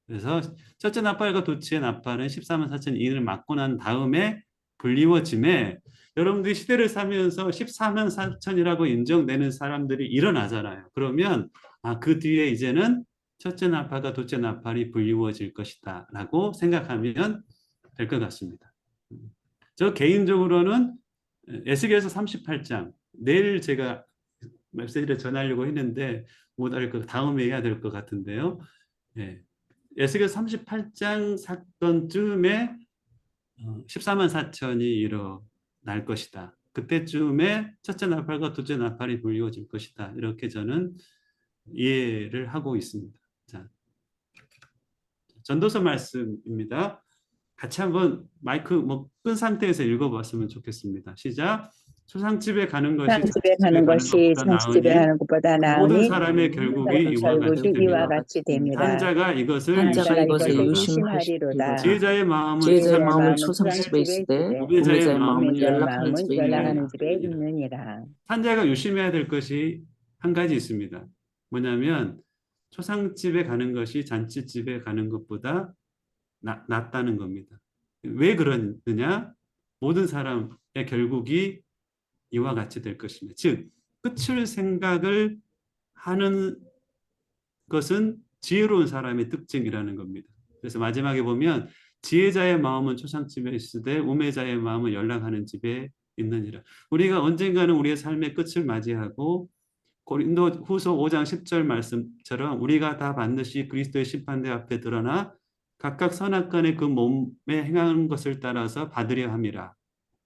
그래서 첫째 나팔과 둘째 나팔은 14만 4천 인을 맞고 난 다음에 불리워짐에 여러분들이 시대를 살면서 14만 4천이라고 인정되는 사람들이 일어나잖아요. 그러면 그 뒤에 이제는 첫째 나팔과 둘째 나팔이 불리워질 것이다 라고 생각하면 될 것 같습니다. 저 개인적으로는 에스겔서 38장 내일 제가 메시지를 전하려고 했는데 못할 것 다음에 해야 될 것 같은데요. 에스겔 38장 사건쯤에 14만 4천이 일어날 것이다. 그때쯤에 첫째 나팔과 둘째 나팔이 불리워질 것이다. 이렇게 저는 이해를 하고 있습니다. 자, 전도서 말씀입니다. 같이 한번 마이크 끈 상태에서 읽어봤으면 좋겠습니다. 시작. 초상집에 가는 것이 초상집에 가는 것이 것보다 잔치집에 나으니 가는 것보다 모든 나으니 사람의 결국이 이와 같이 됩니다. 이와 같이 됨이라. 산자가 이것을 한자가 이것을 유심하리로다. 유심하리로다. 지혜자의 마음은 지혜자의 마음은 초상집에 초상집에 있으되 우매자의 마음은 우매자의 연락하는 마음은 집에 연락하는 집에 있느니라. 있느니라. 산자가 유심해야 될 것이 한 가지 있습니다. 뭐냐면 초상집에 가는 것이 잔치집에 가는 것보다 낫다는 겁니다. 왜 그러느냐? 모든 사람의 결국이 이와 같이 될 것입니다. 즉, 끝을 생각을 하는 것은 지혜로운 사람의 특징이라는 겁니다. 그래서 마지막에 보면 지혜자의 마음은 초상집에 있으되 우매자의 마음은 연락하는 집에 있느니라. 우리가 언젠가는 우리의 삶의 끝을 맞이하고 고린도 후서 5장 10절 말씀처럼 우리가 다 반드시 그리스도의 심판대 앞에 드러나 각각 선악간에 그 몸에 행하는 것을 따라서 받으려 함이라.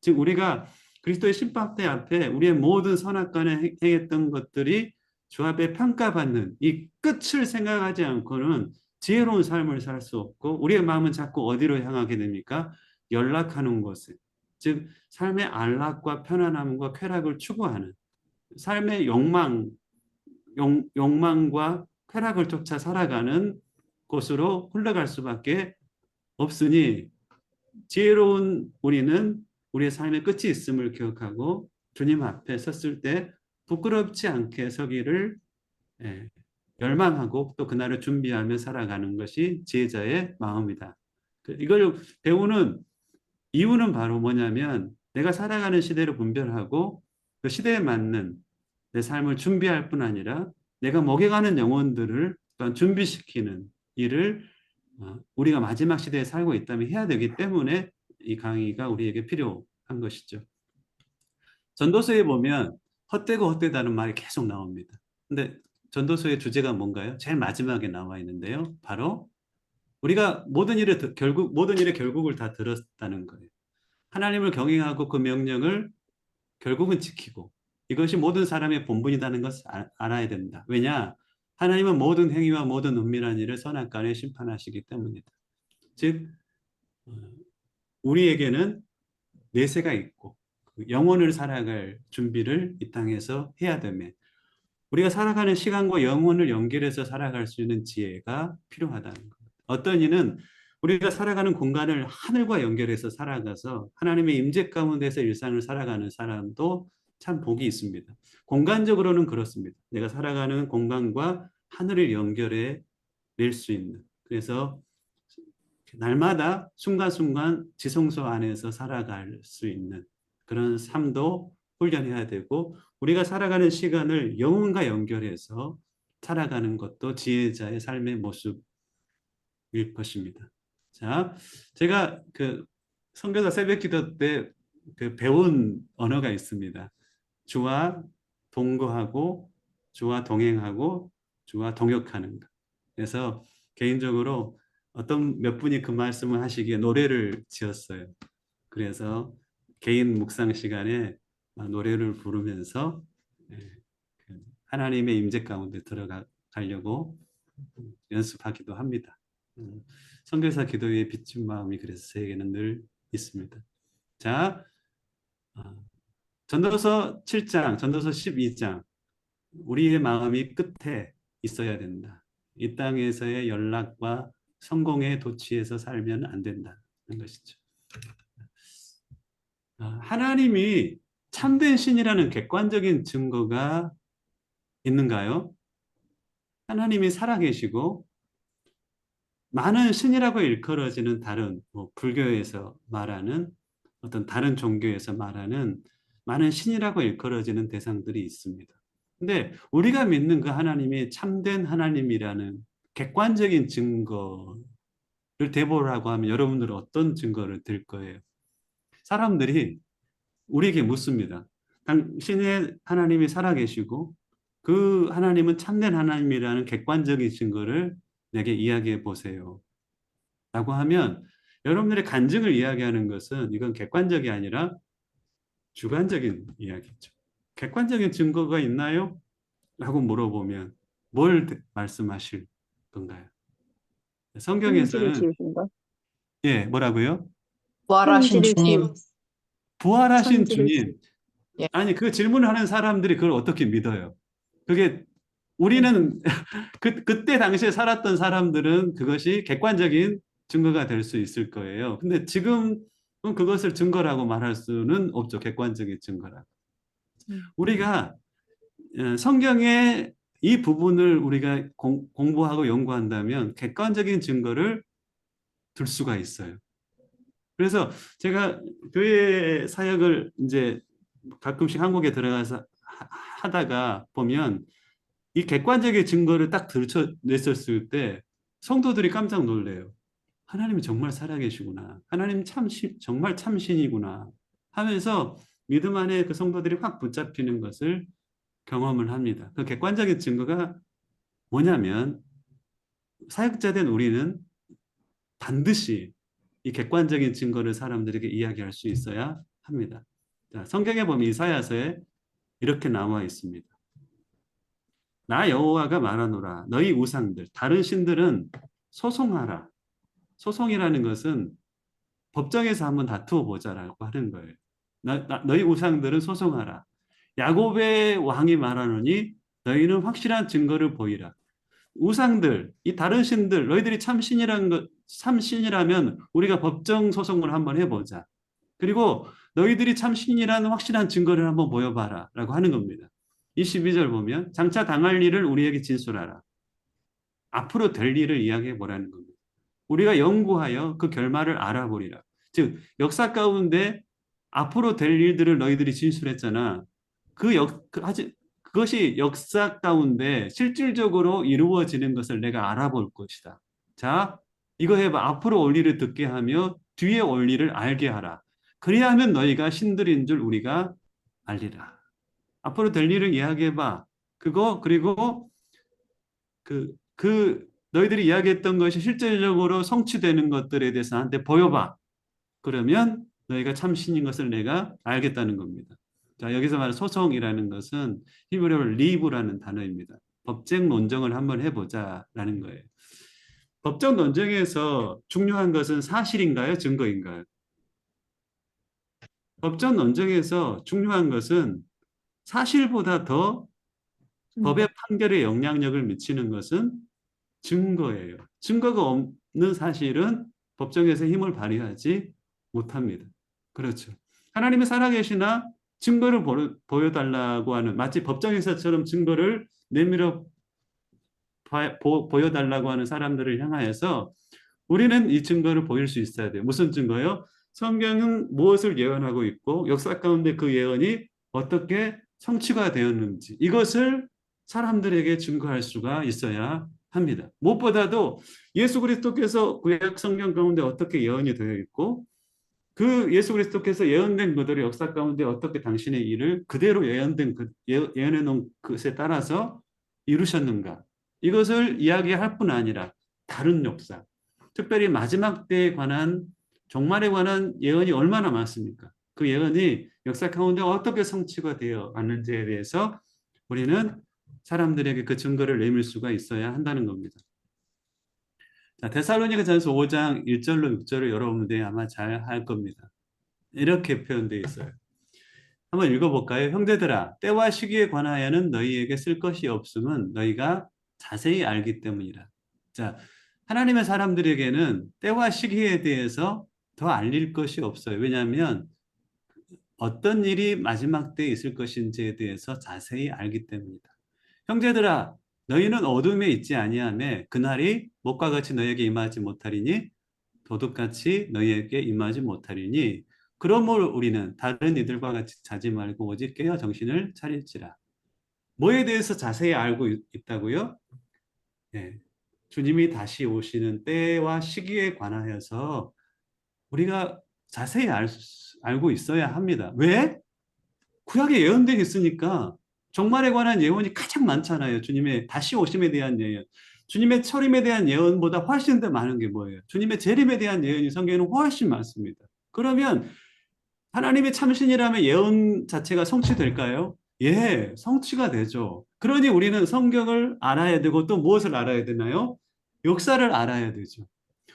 즉 우리가 그리스도의 심판대 앞에 우리의 모든 선악간에 행했던 것들이 주 앞에 평가받는 이 끝을 생각하지 않고는 지혜로운 삶을 살 수 없고 우리의 마음은 자꾸 어디로 향하게 됩니까? 연락하는 곳에. 즉 삶의 안락과 편안함과 쾌락을 추구하는 삶의 욕망과 쾌락을 쫓아 살아가는 곳으로 흘러갈 수밖에 없으니 지혜로운 우리는 우리의 삶의 끝이 있음을 기억하고 주님 앞에 섰을 때 부끄럽지 않게 서기를 열망하고 또 그날을 준비하며 살아가는 것이 지혜자의 마음이다. 이걸 배우는 이유는 바로 뭐냐면 내가 살아가는 시대를 분별하고 그 시대에 맞는 내 삶을 준비할 뿐 아니라 내가 먹여가는 영혼들을 또한 준비시키는 일을 우리가 마지막 시대에 살고 있다면 해야 되기 때문에 이 강의가 우리에게 필요한 것이죠. 전도서에 보면 헛되고 헛되다는 말이 계속 나옵니다. 근데 전도서의 주제가 뭔가요? 제일 마지막에 나와 있는데요. 바로 우리가 모든 일의 결국을 다 들었다는 거예요. 하나님을 경외하고 그 명령을 결국은 지키고 이것이 모든 사람의 본분이라는 것을 알아야 된다. 왜냐? 하나님은 모든 행위와 모든 은밀한 일을 선악간에 심판하시기 때문이다. 즉 우리에게는 내세가 있고 영혼을 살아갈 준비를 이 땅에서 해야 되며 우리가 살아가는 시간과 영혼을 연결해서 살아갈 수 있는 지혜가 필요하다는 겁니다. 어떤 이는 우리가 살아가는 공간을 하늘과 연결해서 살아가서 하나님의 임재 가운데서 일상을 살아가는 사람도 참 복이 있습니다. 공간적으로는 그렇습니다. 내가 살아가는 공간과 하늘을 연결해 낼 수 있는 그래서 날마다 순간순간 지성소 안에서 살아갈 수 있는 그런 삶도 훈련해야 되고 우리가 살아가는 시간을 영혼과 연결해서 살아가는 것도 지혜자의 삶의 모습일 것입니다. 자, 제가 그 선교사 새벽기도 때 그 배운 언어가 있습니다. 주와 동거하고 주와 동행하고 주와 동역하는 것. 그래서 개인적으로 어떤 몇 분이 그 말씀을 하시기에 노래를 지었어요. 그래서 개인 묵상 시간에 노래를 부르면서 하나님의 임재 가운데 들어가려고 연습하기도 합니다. 선교사 기도에 비친 마음이 그래서 저에게는 늘 있습니다. 자, 전도서 7장, 전도서 12장. 우리의 마음이 끝에 있어야 된다. 이 땅에서의 연락과 성공의 도취에서 살면 안 된다는 것이죠. 하나님이 참된 신이라는 객관적인 증거가 있는가요? 하나님이 살아계시고 많은 신이라고 일컬어지는 다른 불교에서 말하는 어떤 다른 종교에서 말하는 많은 신이라고 일컬어지는 대상들이 있습니다. 근데 우리가 믿는 그 하나님이 참된 하나님이라는 객관적인 증거를 대보라고 하면 여러분들은 어떤 증거를 들 거예요? 사람들이 우리에게 묻습니다. 당신의 하나님이 살아계시고 그 하나님은 참된 하나님이라는 객관적인 증거를 내게 이야기해 보세요. 라고 하면 여러분들의 간증을 이야기하는 것은 이건 객관적이 아니라 주관적인 이야기죠. 객관적인 증거가 있나요? 라고 물어보면 뭘 말씀하실 건가요? 성경에서는 지으신 거? 예, 뭐라고요? 부활하신 천지를 주님. 부활하신 천지를 주님. 예. 아니 그 질문을 하는 사람들이 그걸 어떻게 믿어요? 그게 우리는 그때 당시에 살았던 사람들은 그것이 객관적인 증거가 될 수 있을 거예요. 근데 지금은 그것을 증거라고 말할 수는 없죠. 객관적인 증거라고. 우리가 성경의 이 부분을 우리가 공부하고 연구한다면 객관적인 증거를 들 수가 있어요. 그래서 제가 교회 사역을 이제 가끔씩 한국에 들어가서 하다가 보면 이 객관적인 증거를 딱 들춰냈었을 때 성도들이 깜짝 놀래요. 하나님이 정말 살아계시구나. 하나님 정말 참신이구나 하면서 믿음 안에 그 성도들이 확 붙잡히는 것을 경험을 합니다. 그 객관적인 증거가 뭐냐면 사역자된 우리는 반드시 이 객관적인 증거를 사람들에게 이야기할 수 있어야 합니다. 자, 성경에 보면 이사야서에 이렇게 나와 있습니다. 나 여호와가 말하노라 너희 우상들 다른 신들은 소송하라. 소송이라는 것은 법정에서 한번 다투어 보자라고 하는 거예요. 너희 우상들은 소송하라. 야곱의 왕이 말하노니 너희는 확실한 증거를 보이라. 우상들, 이 다른 신들, 너희들이 참신이라면 우리가 법정 소송을 한번 해보자. 그리고 너희들이 참신이라는 확실한 증거를 한번 보여봐라 라고 하는 겁니다. 22절 보면 장차 당할 일을 우리에게 진술하라. 앞으로 될 일을 이야기해 보라는 겁니다. 우리가 연구하여 그 결말을 알아보리라. 즉 역사 가운데 앞으로 될 일들을 너희들이 진술했잖아. 그것이 역사 가운데 실질적으로 이루어지는 것을 내가 알아볼 것이다. 자, 이거 해봐. 앞으로 올 일을 듣게 하며 뒤에 올 일을 알게 하라. 그리하면 너희가 신들인 줄 우리가 알리라. 앞으로 될 일을 이야기해봐. 그리고 너희들이 이야기했던 것이 실질적으로 성취되는 것들에 대해서 나한테 보여봐. 그러면 너희가 참신인 것을 내가 알겠다는 겁니다. 자, 여기서 말하는 소송이라는 것은 히브리어로 리브라는 단어입니다. 법정 논쟁을 한번 해보자라는 거예요. 법정 논쟁에서 중요한 것은 사실인가요? 증거인가요? 법정 논쟁에서 중요한 것은 사실보다 더 법의 판결에 영향력을 미치는 것은 증거예요. 증거가 없는 사실은 법정에서 힘을 발휘하지 못합니다. 그렇죠. 하나님이 살아계시나 증거를 보여달라고 하는, 마치 법정에서처럼 증거를 내밀어 보여달라고 하는 사람들을 향하여서 우리는 이 증거를 보일 수 있어야 돼요. 무슨 증거요? 성경은 무엇을 예언하고 있고 역사 가운데 그 예언이 어떻게 성취가 되었는지 이것을 사람들에게 증거할 수가 있어야 합니다. 무엇보다도 예수 그리스도께서 구약 성경 가운데 어떻게 예언이 되어 있고 그 예수 그리스도께서 예언된 그들의 역사 가운데 어떻게 당신의 일을 그대로 예언해 놓은 것에 따라서 이루셨는가, 이것을 이야기할 뿐 아니라 다른 역사, 특별히 마지막 때에 관한, 종말에 관한 예언이 얼마나 많습니까? 그 예언이 역사 가운데 어떻게 성취가 되어 왔는지에 대해서 우리는 사람들에게 그 증거를 내밀 수가 있어야 한다는 겁니다. 자, 데살로니가전서 5장 1절로 6절을 여러분들이 아마 잘 할 겁니다. 이렇게 표현되어 있어요. 한번 읽어볼까요? 형제들아, 때와 시기에 관하여는 너희에게 쓸 것이 없음은 너희가 자세히 알기 때문이라. 자, 하나님의 사람들에게는 때와 시기에 대해서 더 알릴 것이 없어요. 왜냐하면 어떤 일이 마지막 때에 있을 것인지에 대해서 자세히 알기 때문이다. 형제들아, 너희는 어둠에 있지 아니하며 그날이 못과 같이 너희에게 임하지 못하리니 도둑같이 너희에게 임하지 못하리니 그러므로 우리는 다른 이들과 같이 자지 말고 오직 깨어 정신을 차릴지라. 뭐에 대해서 자세히 알고 있다고요? 네. 주님이 다시 오시는 때와 시기에 관하여서 우리가 자세히 알고 있어야 합니다. 왜? 구약에 예언되어 있으니까. 종말에 관한 예언이 가장 많잖아요. 주님의 다시 오심에 대한 예언. 주님의 철임에 대한 예언보다 훨씬 더 많은 게 뭐예요? 주님의 재림에 대한 예언이 성경에는 훨씬 많습니다. 그러면 하나님의 참신이라면 예언 자체가 성취될까요? 예, 성취가 되죠. 그러니 우리는 성경을 알아야 되고 또 무엇을 알아야 되나요? 역사를 알아야 되죠.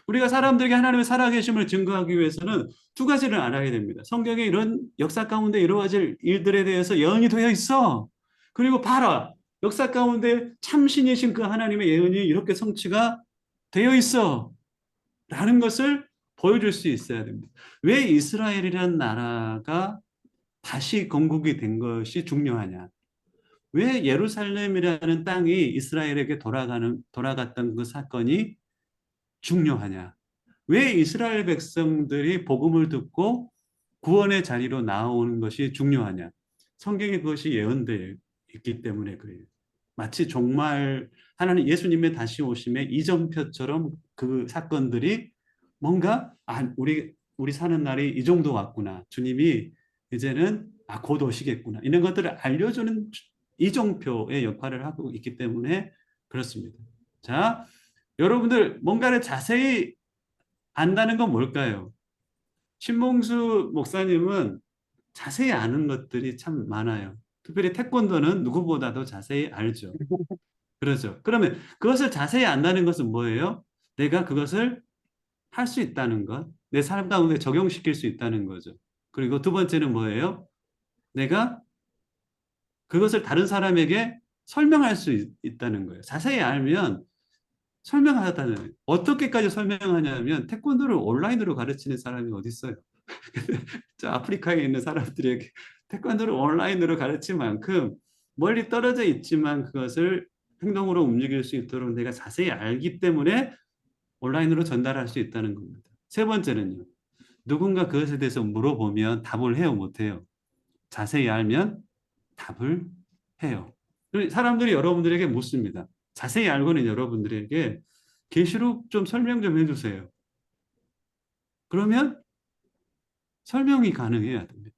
우리가 사람들에게 하나님의 살아계심을 증거하기 위해서는 두 가지를 알아야 됩니다. 성경에 이런 역사 가운데 이루어질 일들에 대해서 예언이 되어 있어. 그리고 봐라, 역사 가운데 참신이신 그 하나님의 예언이 이렇게 성취가 되어 있어 라는 것을 보여줄 수 있어야 됩니다. 왜 이스라엘이라는 나라가 다시 건국이 된 것이 중요하냐? 왜 예루살렘이라는 땅이 이스라엘에게 돌아갔던 그 사건이 중요하냐? 왜 이스라엘 백성들이 복음을 듣고 구원의 자리로 나오는 것이 중요하냐? 성경에 그것이 예언되어 있기 때문에 그래요. 마치 종말 하나님 예수님의 다시 오심의 이정표처럼 그 사건들이 뭔가 우리 사는 날이 이 정도 왔구나. 주님이 이제는 곧 오시겠구나. 이런 것들을 알려주는 이정표의 역할을 하고 있기 때문에 그렇습니다. 자, 여러분들 뭔가를 자세히 안다는 건 뭘까요? 신봉수 목사님은 자세히 아는 것들이 참 많아요. 특별히 태권도는 누구보다도 자세히 알죠. 그렇죠. 그러면 그것을 자세히 안다는 것은 뭐예요? 내가 그것을 할 수 있다는 것, 내 삶 가운데 적용시킬 수 있다는 거죠. 그리고 두 번째는 뭐예요? 내가 그것을 다른 사람에게 설명할 수 있다는 거예요. 자세히 알면 설명하다는 거예요. 어떻게까지 설명하냐면 태권도를 온라인으로 가르치는 사람이 어디 있어요? 저 아프리카에 있는 사람들에게 태권도를 온라인으로 가르칠 만큼 멀리 떨어져 있지만 그것을 행동으로 움직일 수 있도록 내가 자세히 알기 때문에 온라인으로 전달할 수 있다는 겁니다. 세 번째는요. 누군가 그것에 대해서 물어보면 답을 해요, 못해요? 자세히 알면 답을 해요. 사람들이 여러분들에게 묻습니다. 자세히 알고는 여러분들에게 계시록 좀 설명 좀 해주세요. 그러면 설명이 가능해야 됩니다.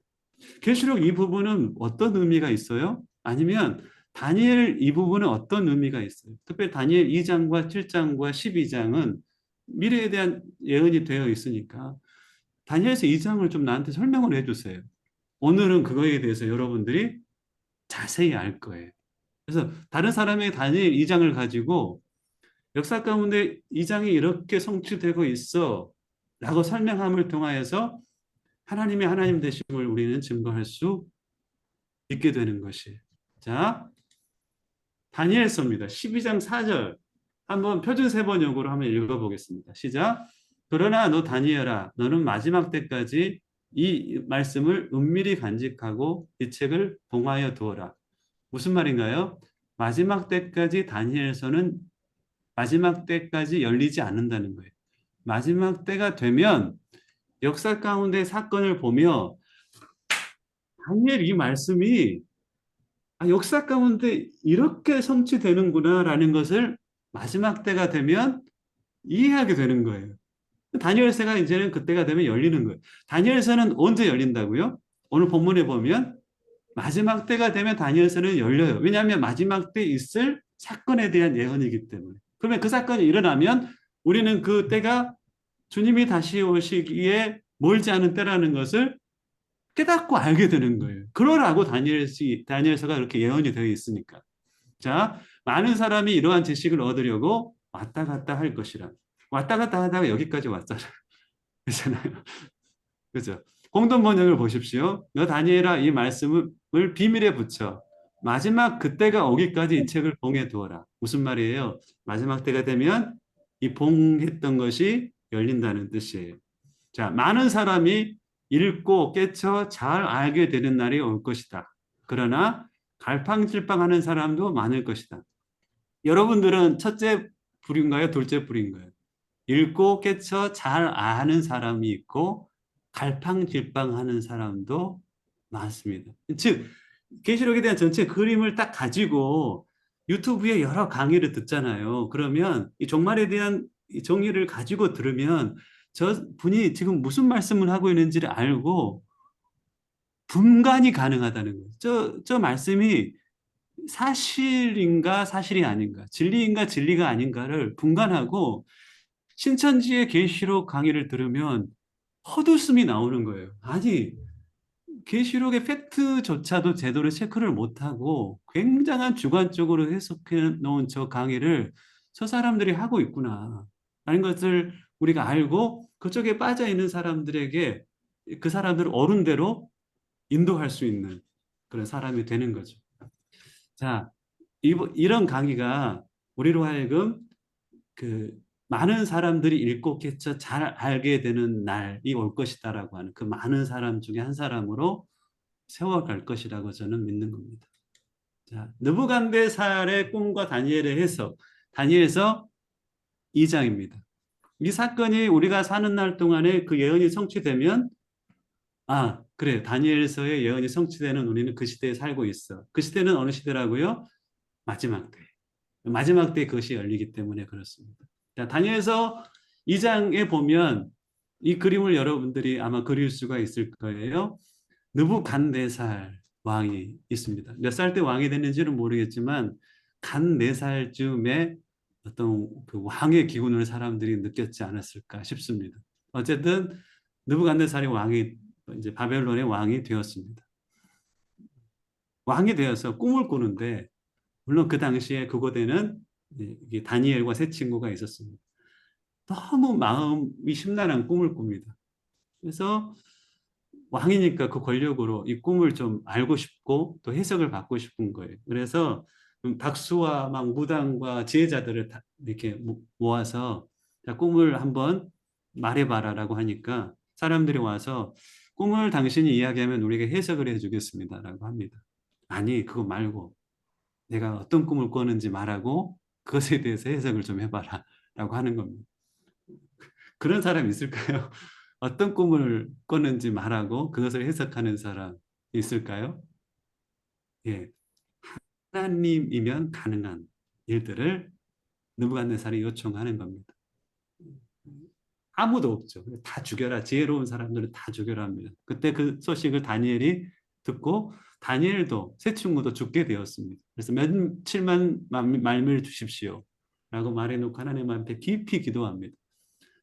계시록 이 부분은 어떤 의미가 있어요? 아니면 다니엘 이 부분은 어떤 의미가 있어요? 특별히 다니엘 2장과 7장과 12장은 미래에 대한 예언이 되어 있으니까 다니엘서 2장을 좀 나한테 설명을 해주세요. 오늘은 그거에 대해서 여러분들이 자세히 알 거예요. 그래서 다른 사람의 다니엘 2장을 가지고 역사 가운데 2장이 이렇게 성취되고 있어 라고 설명함을 통하여서 하나님의 하나님 되심을 우리는 증거할 수 있게 되는 것이에요. 자, 다니엘서입니다. 12장 4절 한번 표준 세번역으로 한번 읽어보겠습니다. 시작. 그러나 너 다니엘아, 너는 마지막 때까지 이 말씀을 은밀히 간직하고 이 책을 봉하여 두어라. 무슨 말인가요? 마지막 때까지 다니엘서는 마지막 때까지 열리지 않는다는 거예요. 마지막 때가 되면 역사 가운데 사건을 보며 다니엘 이 말씀이 역사 가운데 이렇게 성취되는구나 라는 것을 마지막 때가 되면 이해하게 되는 거예요. 다니엘서가 이제는 그때가 되면 열리는 거예요. 다니엘서는 언제 열린다고요? 오늘 본문에 보면 마지막 때가 되면 다니엘서는 열려요. 왜냐하면 마지막 때 있을 사건에 대한 예언이기 때문에. 그러면 그 사건이 일어나면 우리는 그 때가 주님이 다시 오시기에 멀지 않은 때라는 것을 깨닫고 알게 되는 거예요. 그러라고 다니엘서가 그렇게 예언이 되어 있으니까. 자, 많은 사람이 이러한 지식을 얻으려고 왔다 갔다 할 것이라. 왔다 갔다 하다가 여기까지 왔잖아요. 그렇잖아요. 그죠? 공동 번역을 보십시오. 너 다니엘아 이 말씀을 비밀에 붙여 마지막 그때가 오기까지 이 책을 봉해 두어라. 무슨 말이에요? 마지막 때가 되면 이 봉했던 것이 열린다는 뜻이에요. 자, 많은 사람이 읽고 깨쳐 잘 알게 되는 날이 올 것이다. 그러나 갈팡질팡하는 사람도 많을 것이다. 여러분들은 첫째 부류인가요? 둘째 부류인가요? 읽고 깨쳐 잘 아는 사람이 있고 갈팡질팡하는 사람도 많습니다. 즉 계시록에 대한 전체 그림을 딱 가지고 유튜브에 여러 강의를 듣잖아요. 그러면 이 종말에 대한 이 정의를 가지고 들으면 저 분이 지금 무슨 말씀을 하고 있는지를 알고 분간이 가능하다는 거예요. 저 말씀이 사실인가 사실이 아닌가, 진리인가 진리가 아닌가를 분간하고 신천지의 계시록 강의를 들으면 헛웃음이 나오는 거예요. 아니, 계시록의 팩트조차도 제대로 체크를 못하고 굉장한 주관적으로 해석해 놓은 저 강의를 저 사람들이 하고 있구나 라는 것을 우리가 알고 그쪽에 빠져 있는 사람들에게 그 사람들을 옳은 대로 인도할 수 있는 그런 사람이 되는 거죠. 자, 이런 강의가 우리로 하여금 그 많은 사람들이 읽고 깨쳐 잘 알게 되는 날이 올 것이다라고 하는 그 많은 사람 중에 한 사람으로 세워갈 것이라고 저는 믿는 겁니다. 자, 느부갓네살의 꿈과 다니엘의 해석, 다니엘서 2장입니다. 이 사건이 우리가 사는 날 동안에 그 예언이 성취되면 아, 그래, 다니엘서의 예언이 성취되는 우리는 그 시대에 살고 있어. 그 시대는 어느 시대라고요? 마지막 때. 마지막 때 그것이 열리기 때문에 그렇습니다. 자, 다니엘서 2장에 보면 이 그림을 여러분들이 아마 그릴 수가 있을 거예요. 느부갓네살 왕이 있습니다. 몇 살 때 왕이 됐는지는 모르겠지만 간 4살쯤에 어떤 그 왕의 기운을 사람들이 느꼈지 않았을까 싶습니다. 어쨌든 느부갓네살이 왕이 이제 바벨론의 왕이 되었습니다. 왕이 되어서 꿈을 꾸는데 물론 그 당시에 그곳에는 다니엘과 세 친구가 있었습니다. 너무 마음이 심란한 꿈을 꿉니다. 그래서 왕이니까 그 권력으로 이 꿈을 좀 알고 싶고 또 해석을 받고 싶은 거예요. 그래서 박수와 막 무당과 지혜자들을 다 이렇게 모아서 꿈을 한번 말해봐라라고 하니까 사람들이 와서 꿈을 당신이 이야기하면 우리에게 해석을 해주겠습니다라고 합니다. 아니, 그거 말고 내가 어떤 꿈을 꿨는지 말하고 그것에 대해서 해석을 좀 해봐라 라고 하는 겁니다. 그런 사람 있을까요? 어떤 꿈을 꿨는지 말하고 그것을 해석하는 사람 있을까요? 예, 하나님이면 가능한 일들을 느부갓네살이 요청하는 겁니다. 아무도 없죠. 다 죽여라. 지혜로운 사람들은 다 죽여라 합니다. 그때 그 소식을 다니엘이 듣고 다니엘도 세 친구도 죽게 되었습니다. 그래서 며칠만 말미를 주십시오 라고 말해놓고 하나님한테 깊이 기도합니다.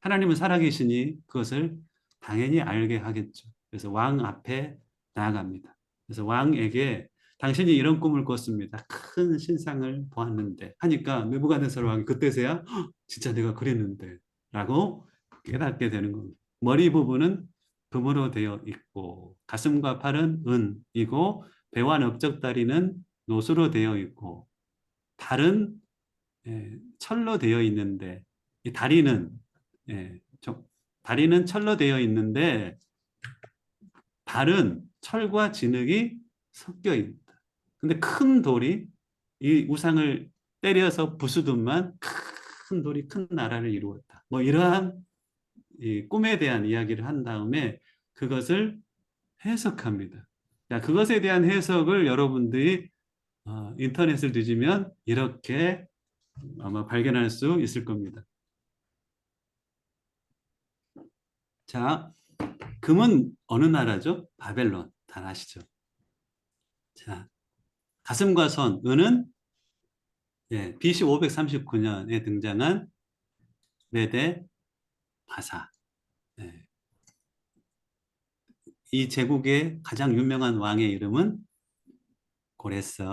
하나님은 살아계시니 그것을 당연히 알게 하겠죠. 그래서 왕 앞에 나아갑니다. 그래서 왕에게 당신이 이런 꿈을 꿨습니다. 큰 신상을 보았는데 하니까 느부갓네살 왕이 그때서야 진짜 내가 그랬는데 라고 깨닫게 되는 겁니다. 머리 부분은 금으로 되어 있고 가슴과 팔은 은이고 배와 넓적다리는 노수로 되어 있고 발은 철로 되어 있는데 이 다리는 철로 되어 있는데 발은 철과 진흙이 섞여 있다. 근데 큰 돌이 이 우상을 때려서 부수듯만 큰 돌이 큰 나라를 이루었다. 뭐 이러한 이 꿈에 대한 이야기를 한 다음에 그것을 해석합니다. 자, 그것에 대한 해석을 여러분들이 인터넷을 뒤지면 이렇게 아마 발견할 수 있을 겁니다. 자, 금은 어느 나라죠? 바벨론. 다 아시죠? 자, 가슴과 손, 은은 BC 539년에 등장한 메데 바사. 이 제국의 가장 유명한 왕의 이름은 고레스.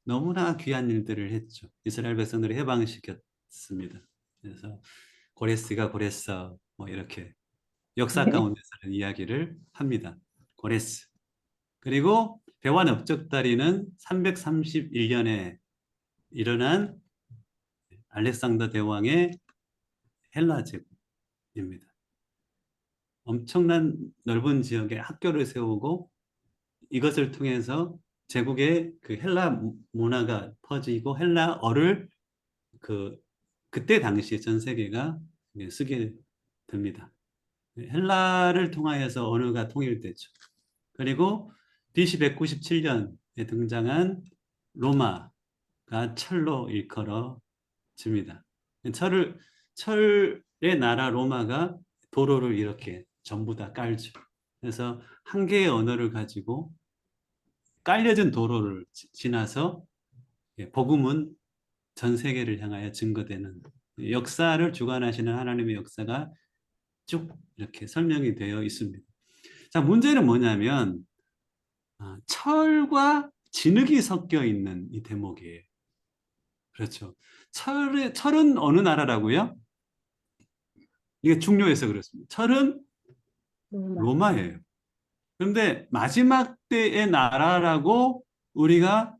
너무나 귀한 일들을 했죠. 이스라엘 백성들을 해방시켰고 있습니다. 그래서 고레스가 고레서 뭐 이렇게 역사 네. 가운데서는 이야기를 합니다. 고레스. 그리고 배완 업적다리는 331년에 일어난 알렉산더 대왕의 헬라 제국입니다. 엄청난 넓은 지역에 학교를 세우고 이것을 통해서 제국의 그 헬라 문화가 퍼지고 헬라어를 그때 당시에 전 세계가 쓰게 됩니다. 헬라를 통하여서 언어가 통일되죠. 그리고 BC 197년에 등장한 로마가 철로 일컬어집니다. 철의 나라 로마가 도로를 이렇게 전부 다 깔죠. 그래서 한 개의 언어를 가지고 깔려진 도로를 지나서 복음은 전 세계를 향하여 증거되는 역사를 주관하시는 하나님의 역사가 쭉 이렇게 설명이 되어 있습니다. 자, 문제는 뭐냐면 철과 진흙이 섞여 있는 이 대목이에요. 그렇죠. 철은 어느 나라라고요? 이게 중요해서 그렇습니다. 철은 로마예요. 그런데 마지막 때의 나라라고 우리가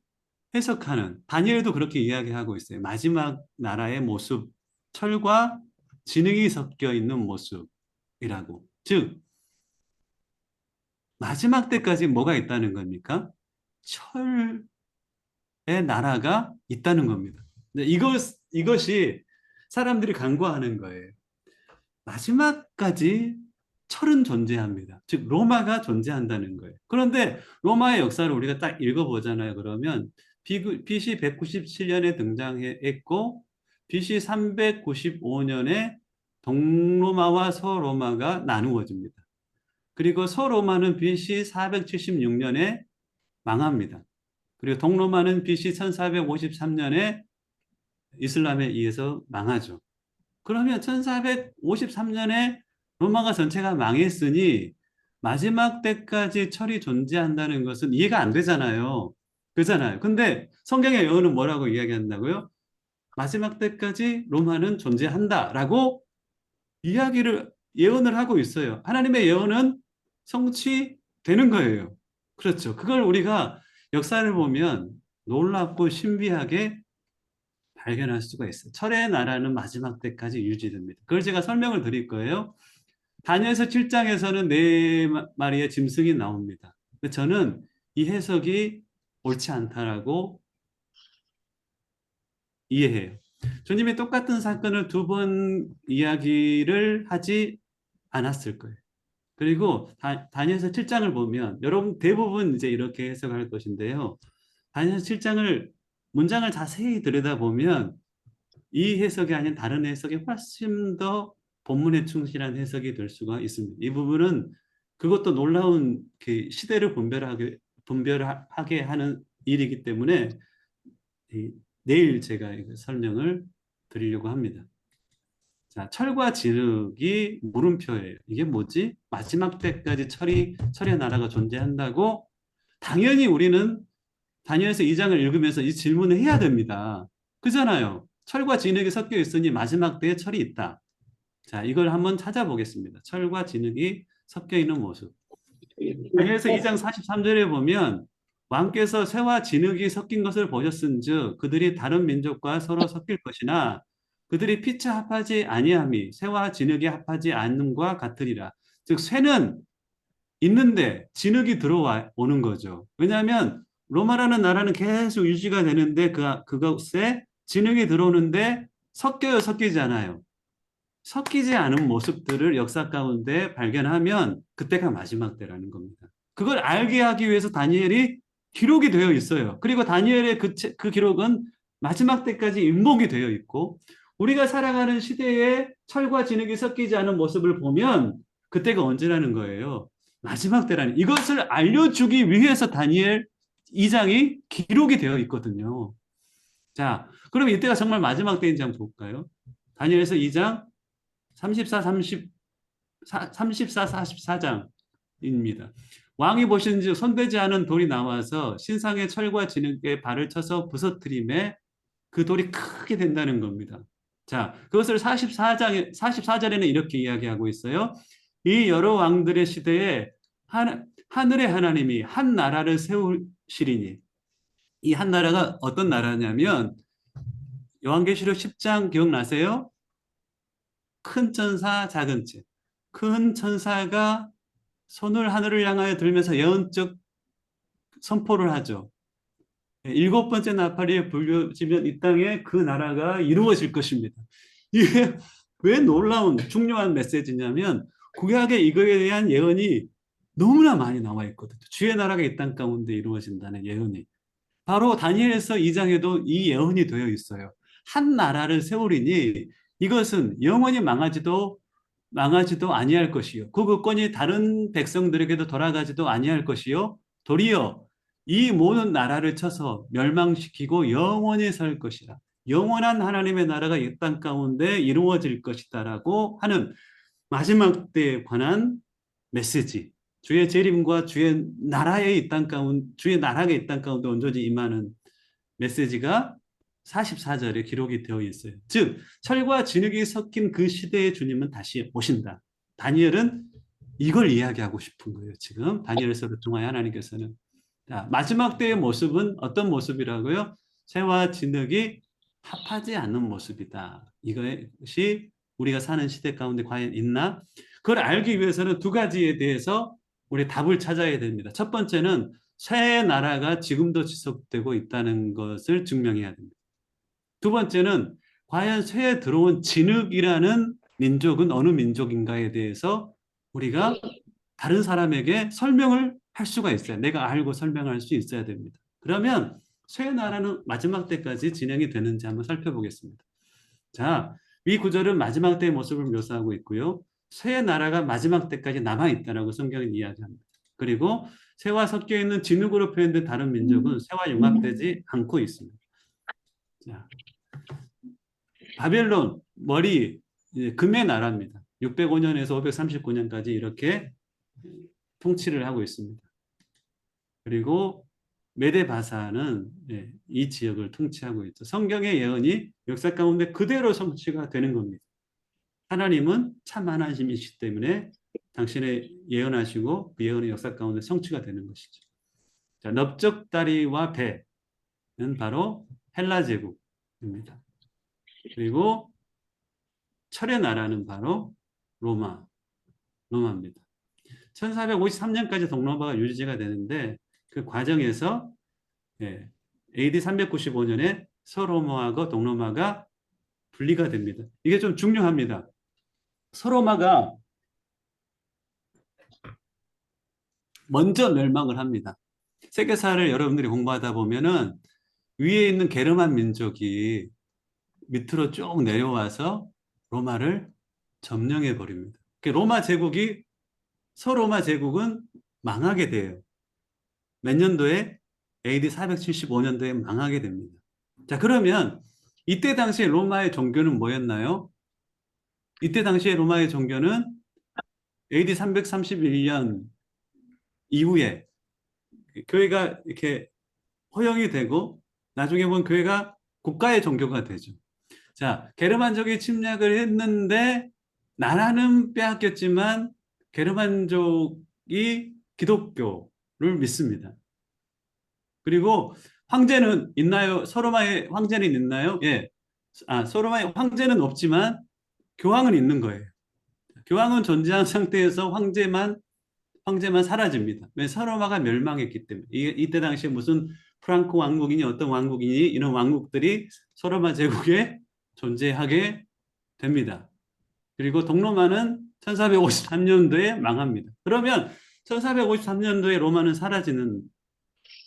해석하는, 다니엘도 그렇게 이야기하고 있어요. 마지막 나라의 모습, 철과 진흙이 섞여 있는 모습이라고. 즉 마지막 때까지 뭐가 있다는 겁니까? 철의 나라가 있다는 겁니다. 근데 이것이 사람들이 간과하는 거예요. 마지막까지 철은 존재합니다. 즉 로마가 존재한다는 거예요. 그런데 로마의 역사를 우리가 딱 읽어보잖아요. 그러면 BC 197년에 등장했고 BC 395년에 동로마와 서로마가 나누어집니다. 그리고 서로마는 BC 476년에 망합니다. 그리고 동로마는 BC 1453년에 이슬람에 의해서 망하죠. 그러면 1453년에 로마가 전체가 망했으니 마지막 때까지 철이 존재한다는 것은 이해가 안 되잖아요. 그렇잖아요. 근데 성경의 예언은 뭐라고 이야기한다고요? 마지막 때까지 로마는 존재한다라고 예언을 하고 있어요. 하나님의 예언은 성취되는 거예요. 그렇죠. 그걸 우리가 역사를 보면 놀랍고 신비하게 발견할 수가 있어요. 철의 나라는 마지막 때까지 유지됩니다. 그걸 제가 설명을 드릴 거예요. 다니엘서 7장에서는 4마리의 짐승이 나옵니다. 근데 저는 이 해석이 옳지 않다라고 이해해요. 주님이 똑같은 사건을 2번 이야기를 하지 않았을 거예요. 그리고 다니엘서 7장을 보면 여러분 대부분 이제 이렇게 해석할 것인데요. 다니엘서 7장을 문장을 자세히 들여다보면 이 해석이 아닌 다른 해석이 훨씬 더 본문에 충실한 해석이 될 수가 있습니다. 이 부분은 그것도 놀라운 그 시대를 분별하게 하는 일이기 때문에 내일 제가 설명을 드리려고 합니다. 자, 철과 진흙이 물음표예요. 이게 뭐지? 마지막 때까지 철의 나라가 존재한다고 당연히 우리는 다니엘서 2장을 읽으면서 이 질문을 해야 됩니다. 그잖아요. 철과 진흙이 섞여 있으니 마지막 때에 철이 있다. 자, 이걸 한번 찾아보겠습니다. 철과 진흙이 섞여 있는 모습. 다니엘서 2장 43절에 보면 왕께서 쇠와 진흙이 섞인 것을 보셨은즉 그들이 다른 민족과 서로 섞일 것이나 그들이 피차 합하지 아니함이 쇠와 진흙이 합하지 않음과 같으리라. 즉 쇠는 있는데 진흙이 들어오는 거죠. 왜냐하면 로마라는 나라는 계속 유지가 되는데 그것에 진흙이 들어오는데 섞이지 않아요. 섞이지 않은 모습들을 역사 가운데 발견하면 그때가 마지막 때라는 겁니다. 그걸 알게 하기 위해서 다니엘이 기록이 되어 있어요. 그리고 다니엘의 그 기록은 마지막 때까지 인목이 되어 있고 우리가 살아가는 시대에 철과 진흙이 섞이지 않은 모습을 보면 그때가 언제라는 거예요. 마지막 때라는 이것을 알려주기 위해서 다니엘 2장이 기록이 되어 있거든요. 자, 그럼 이때가 정말 마지막 때인지 한번 볼까요? 다니엘서 2장 34, 44장입니다. 왕이 보신즉 손대지 않은 돌이 나와서 신상의 철과 진흙에 발을 쳐서 부서뜨림에 그 돌이 크게 된다는 겁니다. 자, 그것을 44절에는 이렇게 이야기하고 있어요. 이 여러 왕들의 시대에 하늘의 하나님이 한 나라를 세우시리니, 이 한 나라가 어떤 나라냐면 요한계시록 10장 기억나세요? 큰 천사, 작은 체. 큰 천사가 손을 하늘을 향하여 들면서 예언적 선포를 하죠. 7번째 나팔이 불려지면 이 땅에 그 나라가 이루어질 것입니다. 이게 왜 놀라운 중요한 메시지냐면 구약에 이거에 대한 예언이 너무나 많이 나와 있거든요. 주의 나라가 이 땅 가운데 이루어진다는 예언이. 바로 다니엘서 2장에도 이 예언이 되어 있어요. 한 나라를 세우리니 이것은 영원히 망하지도 아니할 것이요. 그 국권이 다른 백성들에게도 돌아가지도 아니할 것이요. 도리어 이 모든 나라를 쳐서 멸망시키고 영원히 살 것이라. 영원한 하나님의 나라가 이 땅 가운데 이루어질 것이다라고 하는 마지막 때에 관한 메시지. 주의 재림과 주의 나라의 이 땅 가운데, 주의 나라가 이 땅 가운데 온전히 임하는 메시지가 44절에 기록이 되어 있어요. 즉, 철과 진흙이 섞인 그 시대에 주님은 다시 오신다. 다니엘은 이걸 이야기하고 싶은 거예요. 지금 다니엘서를 통하여 하나님께서는. 자, 마지막 때의 모습은 어떤 모습이라고요? 새와 진흙이 합하지 않는 모습이다. 이것이 우리가 사는 시대 가운데 과연 있나? 그걸 알기 위해서는 두 가지에 대해서 우리 답을 찾아야 됩니다. 첫 번째는 새 나라가 지금도 지속되고 있다는 것을 증명해야 됩니다. 두 번째는 과연 쇠에 들어온 진흙이라는 민족은 어느 민족인가에 대해서 우리가 다른 사람에게 설명을 할 수가 있어요. 내가 알고 설명할 수 있어야 됩니다. 그러면 쇠 나라는 마지막 때까지 진행이 되는지 한번 살펴보겠습니다. 자, 이 구절은 마지막 때의 모습을 묘사하고 있고요. 쇠 나라가 마지막 때까지 남아있다라고 성경은 이야기합니다. 그리고 쇠와 섞여 있는 진흙으로 표현된 다른 민족은 쇠와 융합되지 않고 있습니다. 자, 바벨론 머리 금의 나라입니다. 605년에서 539년까지 이렇게 통치를 하고 있습니다. 그리고 메데바사는 이 지역을 통치하고 있죠. 성경의 예언이 역사 가운데 그대로 성취가 되는 겁니다. 하나님은 참 하나님이시기 때문에 당신의 예언하시고 그 예언의 역사 가운데 성취가 되는 것이죠. 자, 넓적다리와 배는 바로 헬라 제국입니다. 그리고 철의 나라는 바로 로마입니다. 1453년까지 동로마가 유지가 되는데 그 과정에서 AD 395년에 서로마하고 동로마가 분리가 됩니다. 이게 좀 중요합니다. 서로마가 먼저 멸망을 합니다. 세계사를 여러분들이 공부하다 보면은 위에 있는 게르만 민족이 밑으로 쭉 내려와서 로마를 점령해 버립니다. 로마 제국이 서로마 제국은 망하게 돼요. 몇 년도에? AD 475년도에 망하게 됩니다. 자, 그러면 이때 당시에 로마의 종교는 뭐였나요? 이때 당시에 로마의 종교는 AD 331년 이후에 교회가 이렇게 허용이 되고 나중에 보면 교회가 국가의 종교가 되죠. 자, 게르만족이 침략을 했는데 나라는 빼앗겼지만 게르만족이 기독교를 믿습니다. 그리고 황제는 있나요? 서로마의 황제는 있나요? 예. 서로마의 황제는 없지만 교황은 있는 거예요. 교황은 존재한 상태에서 황제만 사라집니다. 왜? 서로마가 멸망했기 때문에. 이때 당시에 무슨 프랑크 왕국이니 어떤 왕국이니 이런 왕국들이 서로마 제국에 존재하게 됩니다. 그리고 동로마는 1453년도에 망합니다. 그러면 1453년도에 로마는 사라지는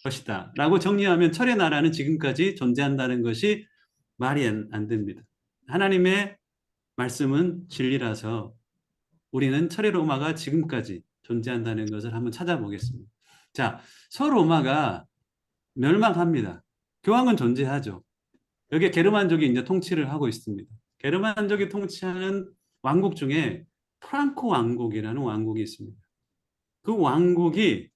것이다 라고 정리하면 철의 나라는 지금까지 존재한다는 것이 말이 안 됩니다. 하나님의 말씀은 진리라서 우리는 철의 로마가 지금까지 존재한다는 것을 한번 찾아보겠습니다. 자, 서로마가 멸망합니다. 교황은 존재하죠. 여기에 게르만족이 이제 통치를 하고 있습니다. 게르만족이 통치하는 왕국 중에 프랑코 왕국이라는 왕국이 있습니다. 그 왕국이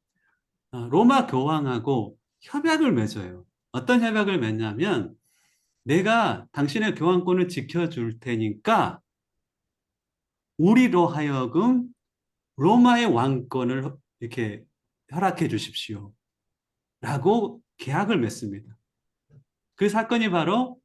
로마 교황하고 협약을 맺어요. 어떤 협약을 맺냐면 내가 당신의 교환권을 지켜줄 테니까 우리로 하여금 로마의 왕권을 이렇게 허락해 주십시오. 라고 계약을 맺습니다. 그 사건이 바로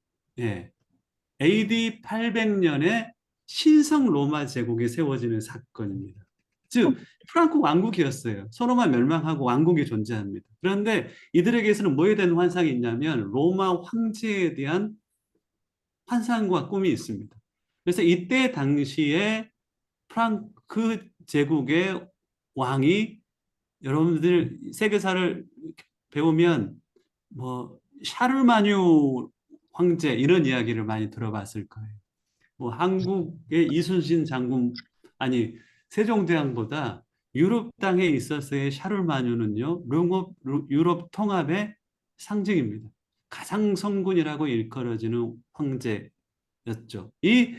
AD 800년에 신성 로마 제국이 세워지는 사건입니다. 즉 프랑크 왕국이었어요. 서로마 멸망하고 왕국이 존재합니다. 그런데 이들에게서는 뭐에 대한 환상이 있냐면 로마 황제에 대한 환상과 꿈이 있습니다. 그래서 이때 당시에 프랑크 제국의 왕이, 여러분들 세계사를 배우면 뭐 샤르마뉴 황제 이런 이야기를 많이 들어봤을 거예요. 뭐 한국의 이순신 장군, 아니 세종대왕보다 유럽 땅에 있어서의 샤르마뉴는요, 유럽 통합의 상징입니다. 가장 성군이라고 일컬어지는 황제였죠. 이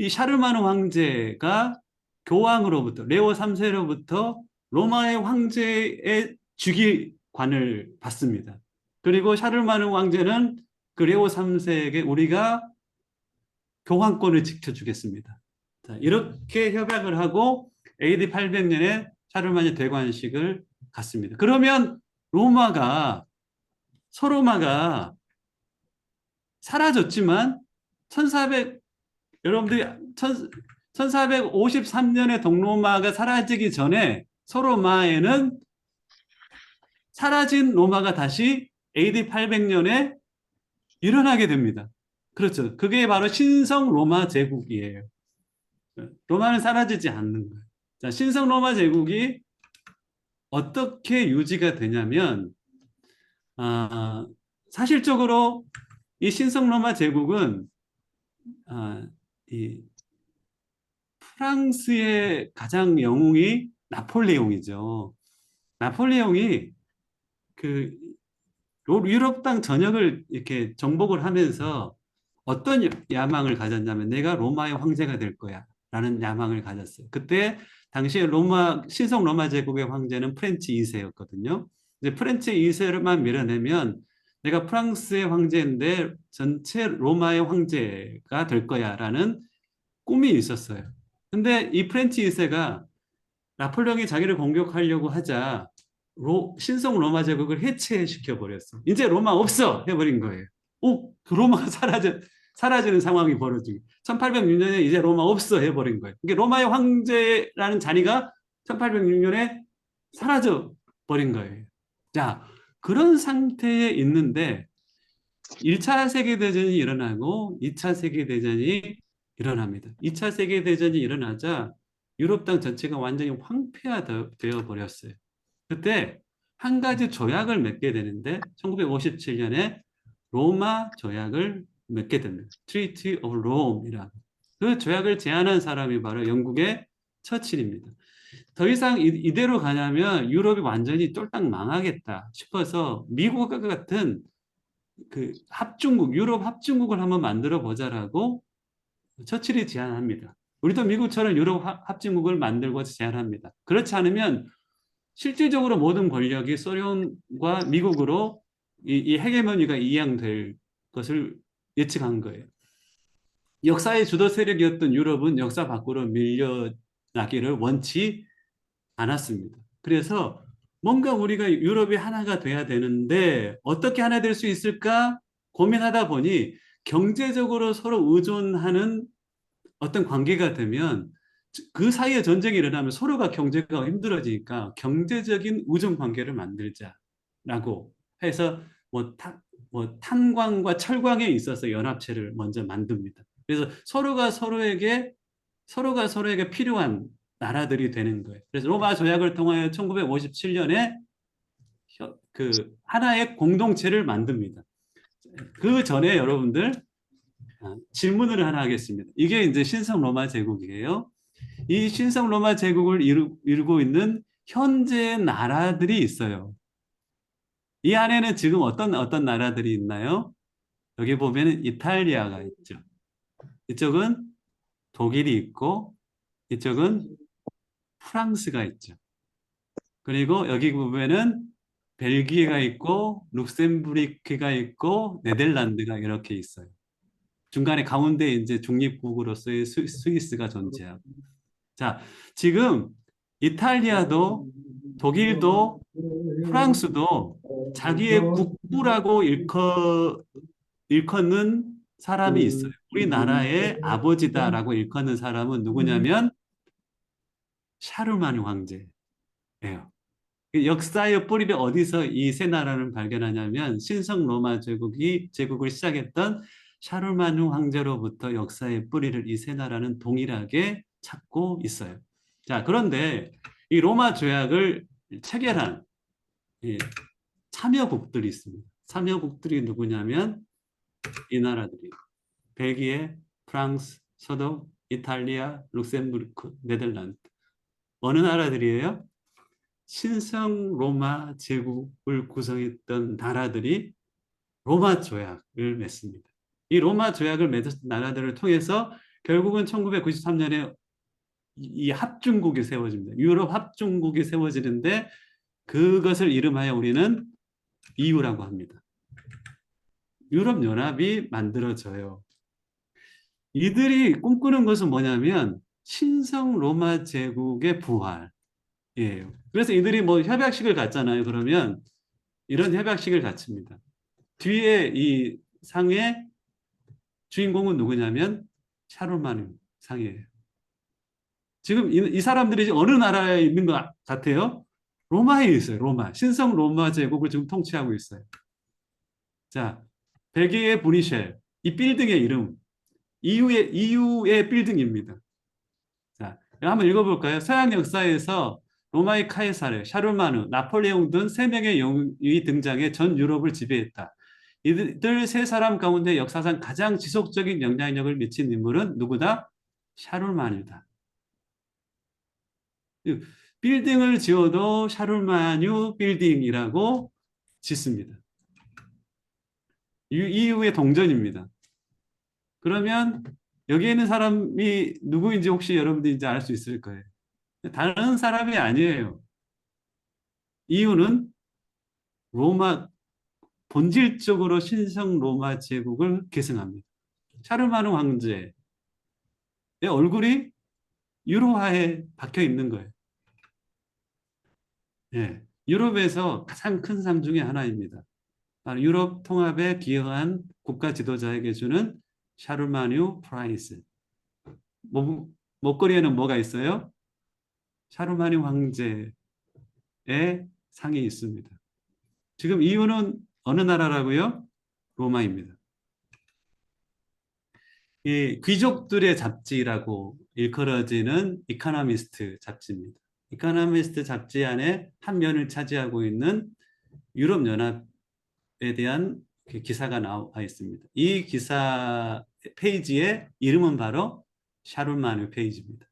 샤르마누 황제가 교황으로부터, 레오 3세로부터 로마의 황제의 주기관을 받습니다. 그리고 샤르마누 황제는 그 레오 3세에게 우리가 교황권을 지켜주겠습니다. 자, 이렇게 협약을 하고 AD 800년에 샤르마누 대관식을 갖습니다. 그러면 서로마가 사라졌지만 1453년에 동로마가 사라지기 전에 서로마에는 사라진 로마가 다시 AD 800년에 일어나게 됩니다. 그렇죠. 그게 바로 신성 로마 제국이에요. 로마는 사라지지 않는 거예요. 자, 신성 로마 제국이 어떻게 유지가 되냐면, 사실적으로 이 신성 로마 제국은 이 프랑스의 가장 영웅이 나폴레옹이죠. 나폴레옹이 그 유럽 땅 전역을 이렇게 정복을 하면서 어떤 야망을 가졌냐면, 내가 로마의 황제가 될 거야 라는 야망을 가졌어요. 그때 당시에 신성 로마 제국의 황제는 프렌치 2세였거든요. 이제 프렌치 2세를만 밀어내면 내가 프랑스의 황제인데 전체 로마의 황제가 될 거야 라는 꿈이 있었어요. 근데 이 프렌치 2세가 나폴레옹이 자기를 공격하려고 하자 신성 로마 제국을 해체시켜 버렸어. 이제 로마 없어 해버린 거예요. 그 로마가 사라지는 상황이 벌어지고 1806년에 이제 로마 없어 해버린 거예요. 그러니까 로마의 황제라는 자리가 1806년에 사라져 버린 거예요. 자, 그런 상태에 있는데 1차 세계대전이 일어나고 2차 세계대전이 일어납니다. 2차 세계대전이 일어나자 유럽 땅 전체가 완전히 황폐화되어 버렸어요. 그때 한 가지 조약을 맺게 되는데 1957년에 로마 조약을 맺게 됩니다. Treaty of Rome이라고. 그 조약을 제안한 사람이 바로 영국의 처칠입니다. 더 이상 이대로 가냐면 유럽이 완전히 쫄딱 망하겠다 싶어서 미국과 같은 그 유럽 합중국을 한번 만들어 보자라고 처칠이 제안합니다. 우리도 미국처럼 유럽 합중국을 만들고 제안합니다. 그렇지 않으면 실질적으로 모든 권력이 소련과 미국으로 이 헤게모니가 이양될 것을 예측한 거예요. 역사의 주도 세력이었던 유럽은 역사 밖으로 밀려나기를 원치 않았습니다. 그래서 뭔가 우리가 유럽이 하나가 돼야 되는데 어떻게 하나 될 수 있을까 고민하다 보니 경제적으로 서로 의존하는 어떤 관계가 되면 그 사이에 전쟁이 일어나면 서로가 경제가 힘들어지니까 경제적인 의존 관계를 만들자라고 해서 탄광과 철광에 있어서 연합체를 먼저 만듭니다. 그래서 서로가 서로에게 필요한 나라들이 되는 거예요. 그래서 로마 조약을 통하여 1957년에 그 하나의 공동체를 만듭니다. 그 전에 여러분들 질문을 하나 하겠습니다. 이게 이제 신성 로마 제국이에요. 이 신성 로마 제국을 이루고 있는 현재 나라들이 있어요. 이 안에는 지금 어떤 나라들이 있나요? 여기 보면 이탈리아가 있죠. 이쪽은 독일이 있고 이쪽은 프랑스가 있죠. 그리고 여기 보면은 벨기에가 있고 룩셈부르크가 있고 네덜란드가 이렇게 있어요. 중간에 가운데 이제 중립국으로서의 스위스가 존재하고. 자, 지금 이탈리아도 독일도 프랑스도 자기의 국부라고 일컫는 사람이 있어요. 우리나라의 아버지다라고 일컫는 사람은 누구냐면 샤르마니 황제예요. 역사의 뿌리를 어디서 이 세 나라를 발견하냐면 신성 로마 제국을 시작했던 샤르마니 황제로부터 역사의 뿌리를 이 세 나라는 동일하게 찾고 있어요. 자, 그런데 이 로마 조약을 체결한 이 참여국들이 있습니다. 참여국들이 누구냐면 이 나라들이 벨기에, 프랑스, 서독, 이탈리아, 룩셈부르크, 네덜란드. 어느 나라들이에요? 신성 로마 제국을 구성했던 나라들이 로마 조약을 맺습니다. 이 로마 조약을 맺은 나라들을 통해서 결국은 1993년에 이 합중국이 세워집니다. 유럽 합중국이 세워지는데 그것을 이름하여 우리는 EU라고 합니다. 유럽 연합이 만들어져요. 이들이 꿈꾸는 것은 뭐냐면 신성 로마 제국의 부활이에요. 그래서 이들이 뭐 협약식을 갖잖아요. 그러면 이런 협약식을 갖춥니다. 뒤에 이 상의 주인공은 누구냐면 샤르마니 상이에요. 지금 이 사람들이 어느 나라에 있는 것 같아요? 로마에 있어요. 로마. 신성 로마 제국을 지금 통치하고 있어요. 자, 벨기에 브뤼셀. 이 빌딩의 이름. EU의 빌딩입니다. 자, 한번 읽어볼까요? 서양 역사에서 로마의 카이사르, 샤르마누, 나폴레옹 등 3명의 영웅이 등장해 전 유럽을 지배했다. 이들 세 사람 가운데 역사상 가장 지속적인 영향력을 미친 인물은 누구다? 샤르마뉴다. 빌딩을 지어도 샤르마뉴 빌딩이라고 짓습니다. EU의 동전입니다. 그러면 여기에 있는 사람이 누구인지 혹시 여러분들이 이제 알 수 있을 거예요. 다른 사람이 아니에요. EU는 로마, 본질적으로 신성 로마 제국을 계승합니다. 샤르마누 황제의 얼굴이 유로화에 박혀 있는 거예요. 예, 유럽에서 가장 큰 상 중에 하나입니다. 유럽 통합에 기여한 국가 지도자에게 주는 샤르마뉴 프라이스. 목걸이에는 뭐가 있어요? 샤르마뉴 황제의 상이 있습니다. 지금 EU는 어느 나라라고요? 로마입니다. 이 귀족들의 잡지라고 일컬어지는 이코노미스트 잡지입니다. 이코노미스트 잡지 안에 한 면을 차지하고 있는 유럽연합에 대한 기사가 나와 있습니다. 이 기사 페이지의 이름은 바로 샤르마뉴 페이지입니다.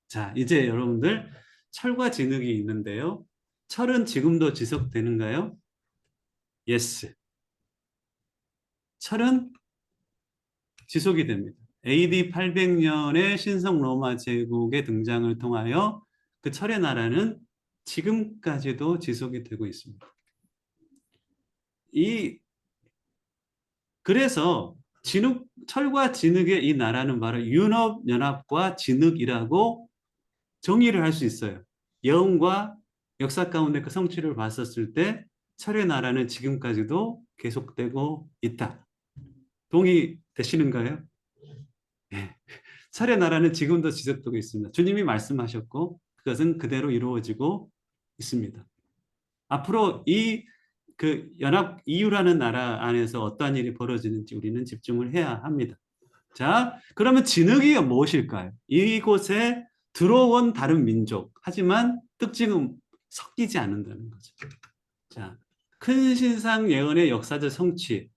자, 이제 여러분들 철과 진흙이 있는데요. 철은 지금도 지속되는가요? Yes. 철은 지속이 됩니다. AD 800년에 신성 로마 제국의 등장을 통하여 그 철의 나라는 지금까지도 지속이 되고 있습니다. 그래서 철과 진흙의 이 나라는 바로 유럽연합과 진흙이라고 정의를 할 수 있어요. 예언과 역사 가운데 그 성취를 봤었을 때 철의 나라는 지금까지도 계속되고 있다. 동의되시는가요? 네. 철의 나라는 지금도 지속되고 있습니다. 주님이 말씀하셨고 그것은 그대로 이루어지고 있습니다. 앞으로 그 연합 EU라는 나라 안에서 어떠한 일이 벌어지는지 우리는 집중을 해야 합니다. 자, 그러면 진흙이 무엇일까요? 이곳에 들어온 다른 민족, 하지만 특징은 섞이지 않는다는 거죠. 자, 큰 신상 예언의 역사적 성취.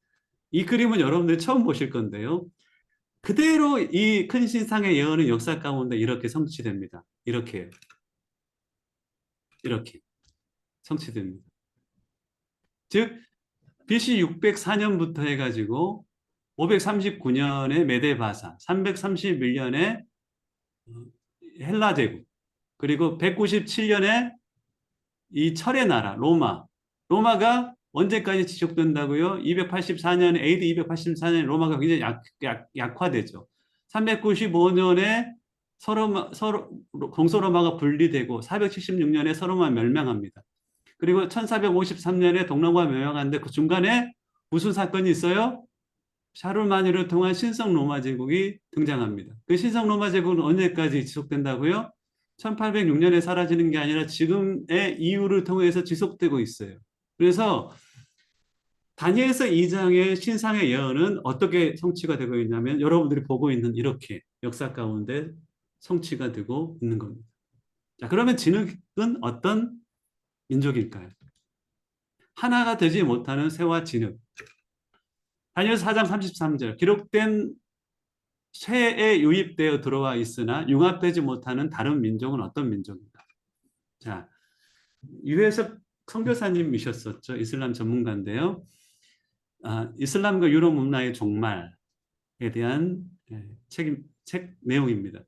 이 그림은 여러분들이 처음 보실 건데요. 그대로 이 큰 신상의 예언의 역사 가운데 이렇게 성취됩니다. 이렇게 성취됩니다. 즉 BC 604년부터 해가지고 539년에 메데바사, 331년에 헬라 제국, 그리고 197년에 이 철의 나라 로마가 언제까지 지속된다고요? 284년 AD 284년에 로마가 굉장히 약화되죠. 395년에 동서로마가 분리되고 476년에 서로마 멸망합니다. 그리고 1453년에 동로마가 멸망하는데 그 중간에 무슨 사건이 있어요? 샤를마니를 통한 신성 로마 제국이 등장합니다. 그 신성 로마 제국은 언제까지 지속된다고요? 1806년에 사라지는 게 아니라 지금의 이유를 통해서 지속되고 있어요. 그래서 다니엘서 2장의 신상의 예언은 어떻게 성취가 되고 있냐면 여러분들이 보고 있는 이렇게 역사 가운데 성취가 되고 있는 겁니다. 자, 그러면 진흙은 어떤 민족일까요? 하나가 되지 못하는 새와 진흙. 다니엘 4장 33절 기록된 쇠에 유입되어 들어와 있으나 융합되지 못하는 다른 민족은 어떤 민족인가? 자, 유해석 선교사님이셨었죠. 이슬람 전문가인데요. 이슬람과 유럽 문화의 종말에 대한 책 내용입니다.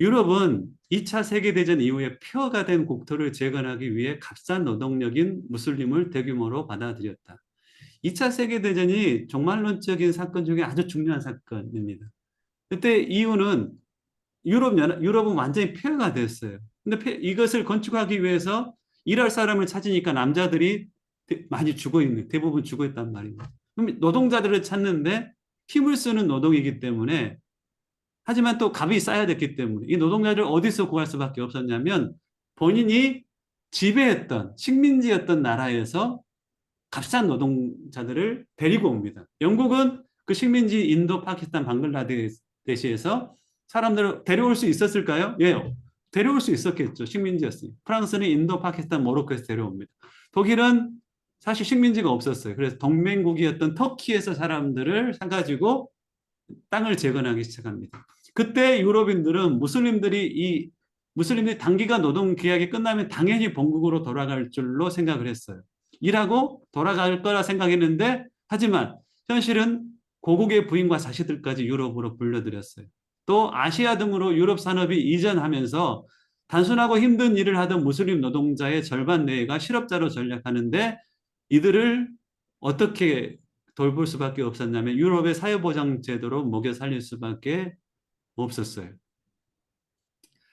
유럽은 2차 세계대전 이후에 폐허가 된 국토를 재건하기 위해 값싼 노동력인 무슬림을 대규모로 받아들였다. 2차 세계대전이 종말론적인 사건 중에 아주 중요한 사건입니다. 그때 이유는 유럽은 완전히 폐허가 됐어요. 근데 이것을 건축하기 위해서 일할 사람을 찾으니까 남자들이 많이 대부분 죽어 있단 말입니다. 그럼 노동자들을 찾는데 힘을 쓰는 노동이기 때문에 하지만 또 값이 쌓여야 됐기 때문에 이 노동자를 어디서 구할 수밖에 없었냐면 본인이 지배했던 식민지였던 나라에서 값싼 노동자들을 데리고 옵니다. 영국은 그 식민지 인도, 파키스탄, 방글라데시에서 사람들을 데려올 수 있었을까요? 예, 데려올 수 있었겠죠. 식민지였으니. 프랑스는 인도, 파키스탄, 모로코에서 데려옵니다. 독일은 사실 식민지가 없었어요. 그래서 동맹국이었던 터키에서 사람들을 사가지고 땅을 재건하기 시작합니다. 그때 유럽인들은 무슬림들이 단기간 노동 계약이 끝나면 당연히 본국으로 돌아갈 줄로 생각을 했어요. 일하고 돌아갈 거라 생각했는데 하지만 현실은 고국의 부인과 자식들까지 유럽으로 불려들였어요. 또 아시아 등으로 유럽 산업이 이전하면서 단순하고 힘든 일을 하던 무슬림 노동자의 절반 내외가 실업자로 전락하는데 이들을 어떻게 돌볼 수밖에 없었냐면 유럽의 사회보장 제도로 먹여 살릴 수밖에 없었어요.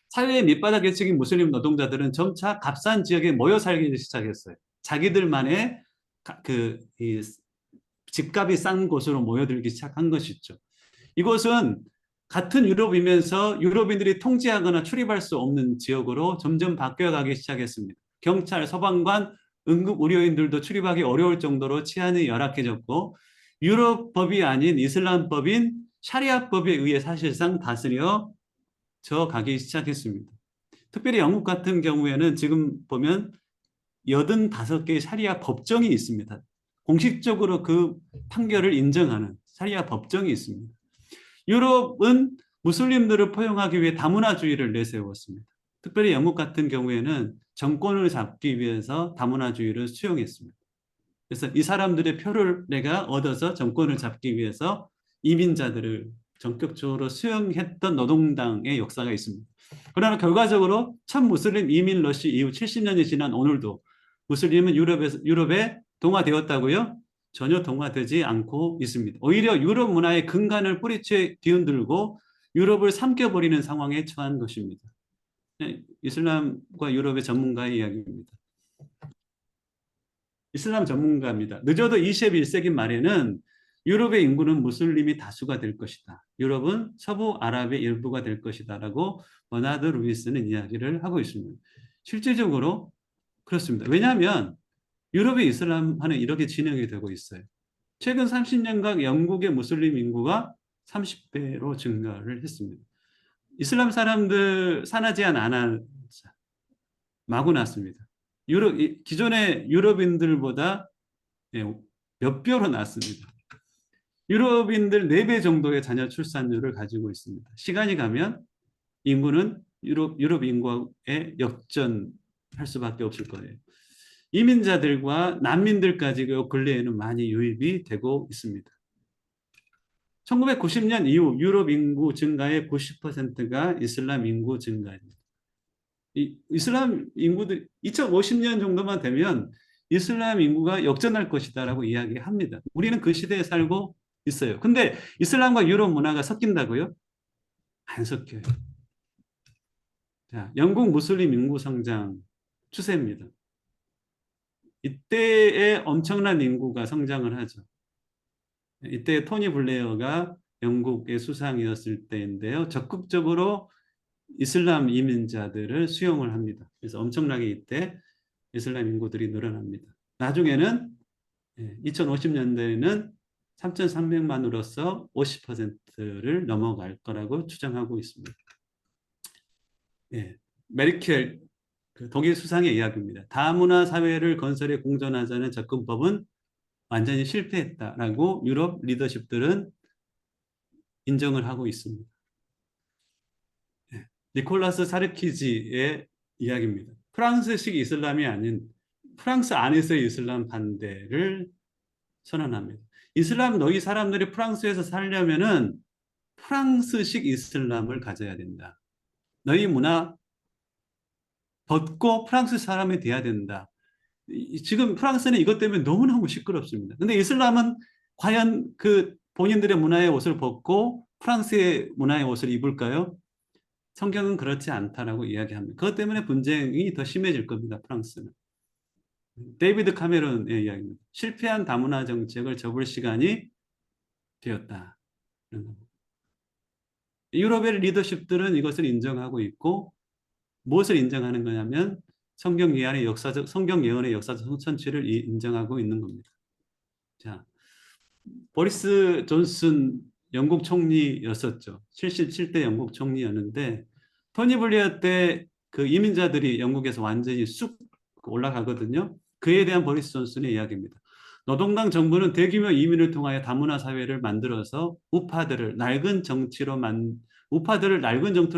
사회의 밑바닥에 찍힌 무슬림 노동자들은 점차 값싼 지역에 모여 살기 시작했어요. 자기들만의 집값이 싼 곳으로 모여들기 시작한 것이죠. 이곳은 같은 유럽이면서 유럽인들이 통제하거나 출입할 수 없는 지역으로 점점 바뀌어가기 시작했습니다. 경찰, 소방관, 응급의료인들도 출입하기 어려울 정도로 치안이 열악해졌고 유럽법이 아닌 이슬람법인 샤리아법에 의해 사실상 다스려 가기 시작했습니다. 특별히 영국 같은 경우에는 지금 보면 85개의 샤리아 법정이 있습니다. 공식적으로 그 판결을 인정하는 샤리아 법정이 있습니다. 유럽은 무슬림들을 포용하기 위해 다문화주의를 내세웠습니다. 특별히 영국 같은 경우에는 정권을 잡기 위해서 다문화주의를 수용했습니다. 그래서 이 사람들의 표를 내가 얻어서 정권을 잡기 위해서 이민자들을 전격적으로 수용했던 노동당의 역사가 있습니다. 그러나 결과적으로 첫 무슬림 이민 러시 이후 70년이 지난 오늘도 무슬림은 유럽에 동화되었다고요? 전혀 동화되지 않고 있습니다. 오히려 유럽 문화의 근간을 뿌리채 뒤흔들고 유럽을 삼켜버리는 상황에 처한 것입니다. 이슬람과 유럽의 전문가의 이야기입니다. 이슬람 전문가입니다. 늦어도 21세기 말에는 유럽의 인구는 무슬림이 다수가 될 것이다. 유럽은 서부 아랍의 일부가 될 것이다 라고 버나드 루이스는 이야기를 하고 있습니다. 실질적으로 그렇습니다. 왜냐하면 유럽의 이슬람화는 이렇게 진행이 되고 있어요. 최근 30년간 영국의 무슬림 인구가 30배로 증가를 했습니다. 이슬람 사람들 산하 제한 안 하자 마구 났습니다. 기존의 유럽인들보다 몇 배로 낮습니다. 유럽인들 4배 정도의 자녀 출산율을 가지고 있습니다. 시간이 가면 인구는 유럽 인구에 역전할 수밖에 없을 거예요. 이민자들과 난민들까지 근래에는 많이 유입이 되고 있습니다. 1990년 이후 유럽 인구 증가의 90%가 이슬람 인구 증가입니다. 이슬람 인구들 2050년 정도만 되면 이슬람 인구가 역전할 것이다라고 이야기합니다. 우리는 그 시대에 살고 있어요. 근데 이슬람과 유럽 문화가 섞인다고요? 안 섞여요. 자, 영국 무슬림 인구 성장 추세입니다. 이때에 엄청난 인구가 성장을 하죠. 이때 토니 블레어가 영국의 수상이었을 때인데요. 적극적으로 이슬람 이민자들을 수용을 합니다. 그래서 엄청나게 이때 이슬람 인구들이 늘어납니다. 나중에는 2050년대에는 3,300만으로서 50%를 넘어갈 거라고 추정하고 있습니다. 메르켈 독일 수상의 이야기입니다. 다문화 사회를 건설에 공존하자는 접근법은 완전히 실패했다라고 유럽 리더십들은 인정을 하고 있습니다. 니콜라스 사르키지의 이야기입니다. 프랑스식 이슬람이 아닌 프랑스 안에서의 이슬람 반대를 선언합니다. 이슬람 너희 사람들이 프랑스에서 살려면은 프랑스식 이슬람을 가져야 된다. 너희 문화 벗고 프랑스 사람이 돼야 된다. 지금 프랑스는 이것 때문에 너무너무 시끄럽습니다. 근데 이슬람은 과연 그 본인들의 문화의 옷을 벗고 프랑스의 문화의 옷을 입을까요? 성경은 그렇지 않다라고 이야기합니다. 그것 때문에 분쟁이 더 심해질 겁니다. 프랑스는. 데이비드 카메론의 이야기입니다. 실패한 다문화 정책을 접을 시간이 되었다. 유럽의 리더십들은 이것을 인정하고 있고 무엇을 인정하는 거냐면 성경 예언의 역사적 선취를 인정하고 있는 겁니다. 자, 보리스 존슨 영국 총리였었죠. 77대 영국 총리였는데 토니 블레어 때 그 이민자들이 영국에서 완전히 쑥 올라가거든요. 그에 대한 보리스 존슨의 이야기입니다. 노동당 정부는 대규모 이민을 통하여 다문화 사회를 만들어서 우파들을 낡은 정토로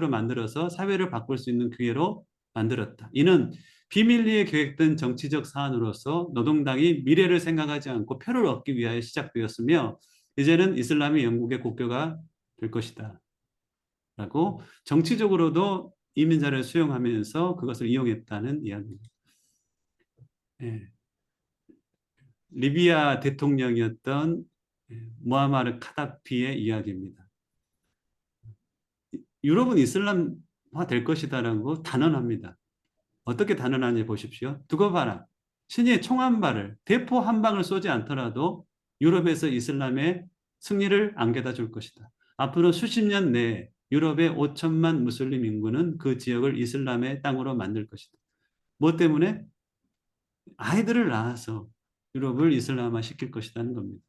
만들어서 사회를 바꿀 수 있는 기회로 만들었다. 이는 비밀리에 계획된 정치적 사안으로서 노동당이 미래를 생각하지 않고 표를 얻기 위하여 시작되었으며 이제는 이슬람이 영국의 국교가 될 것이다. 라고 정치적으로도 이민자를 수용하면서 그것을 이용했다는 이야기입니다. 리비아 대통령이었던 무아마르 카다피의 이야기입니다. 유럽은 이슬람화 될 것이다라고 단언합니다. 어떻게 단언하는지 보십시오. 두고 봐라. 신이 총 한 발을, 대포 한 방을 쏘지 않더라도 유럽에서 이슬람의 승리를 안겨다 줄 것이다. 앞으로 수십 년 내에 유럽의 5천만 무슬림 인구는 그 지역을 이슬람의 땅으로 만들 것이다. 뭐 때문에? 아이들을 낳아서 유럽을 이슬람화 시킬 것이라는 겁니다.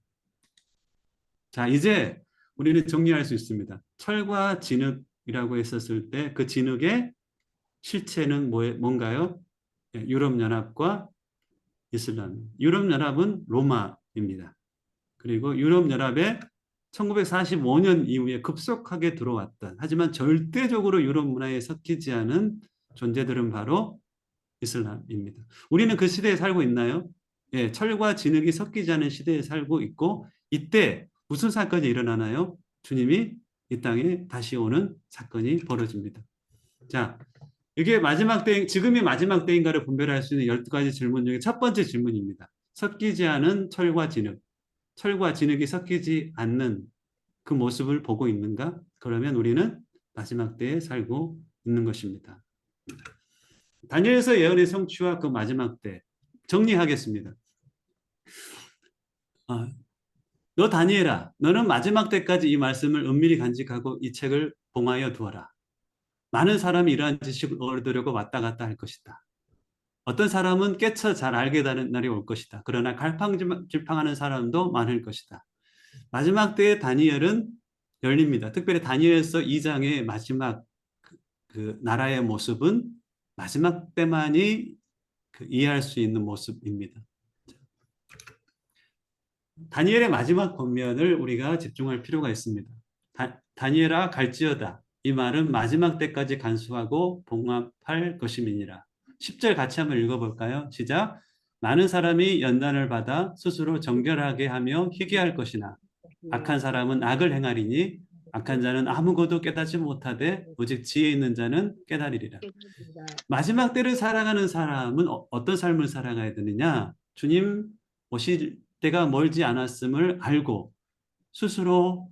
자, 이제 우리는 정리할 수 있습니다. 철과 진흙이라고 했었을 때 그 진흙의 실체는 뭔가요? 유럽연합과 이슬람. 유럽연합은 로마입니다. 그리고 유럽연합에 1945년 이후에 급속하게 들어왔다. 하지만 절대적으로 유럽 문화에 섞이지 않은 존재들은 바로 이슬람입니다. 우리는 그 시대에 살고 있나요? 철과 진흙이 섞이지 않은 시대에 살고 있고 이때 무슨 사건이 일어나나요? 주님이 이 땅에 다시 오는 사건이 벌어집니다. 자, 이게 마지막 때, 지금이 마지막 때인가를 분별할 수 있는 12가지 질문 중에 첫 번째 질문입니다. 섞이지 않은 철과 진흙. 철과 진흙이 섞이지 않는 그 모습을 보고 있는가? 그러면 우리는 마지막 때에 살고 있는 것입니다. 다니엘서 예언의 성취와 그 마지막 때 정리하겠습니다. 너 다니엘아, 너는 마지막 때까지 이 말씀을 은밀히 간직하고 이 책을 봉하여 두어라. 많은 사람이 이러한 지식을 얻으려고 왔다 갔다 할 것이다. 어떤 사람은 깨쳐 잘 알게 되는 날이 올 것이다. 그러나 갈팡질팡하는 사람도 많을 것이다. 마지막 때에 다니엘은 열립니다. 특별히 다니엘서 2장의 마지막 그 나라의 모습은 마지막 때만이 이해할 수 있는 모습입니다. 다니엘의 마지막 권면을 우리가 집중할 필요가 있습니다. 다니엘아 갈지어다. 이 말은 마지막 때까지 간수하고 봉합할 것임이니라. 10절 같이 한번 읽어볼까요? 시작. 많은 사람이 연단을 받아 스스로 정결하게 하며 희귀할 것이나 악한 사람은 악을 행하리니 악한 자는 아무것도 깨닫지 못하되 오직 지혜 있는 자는 깨달으리라. 마지막 때를 살아가는 사람은 어떤 삶을 살아가야 되느냐? 주님 오실 때가 멀지 않았음을 알고 스스로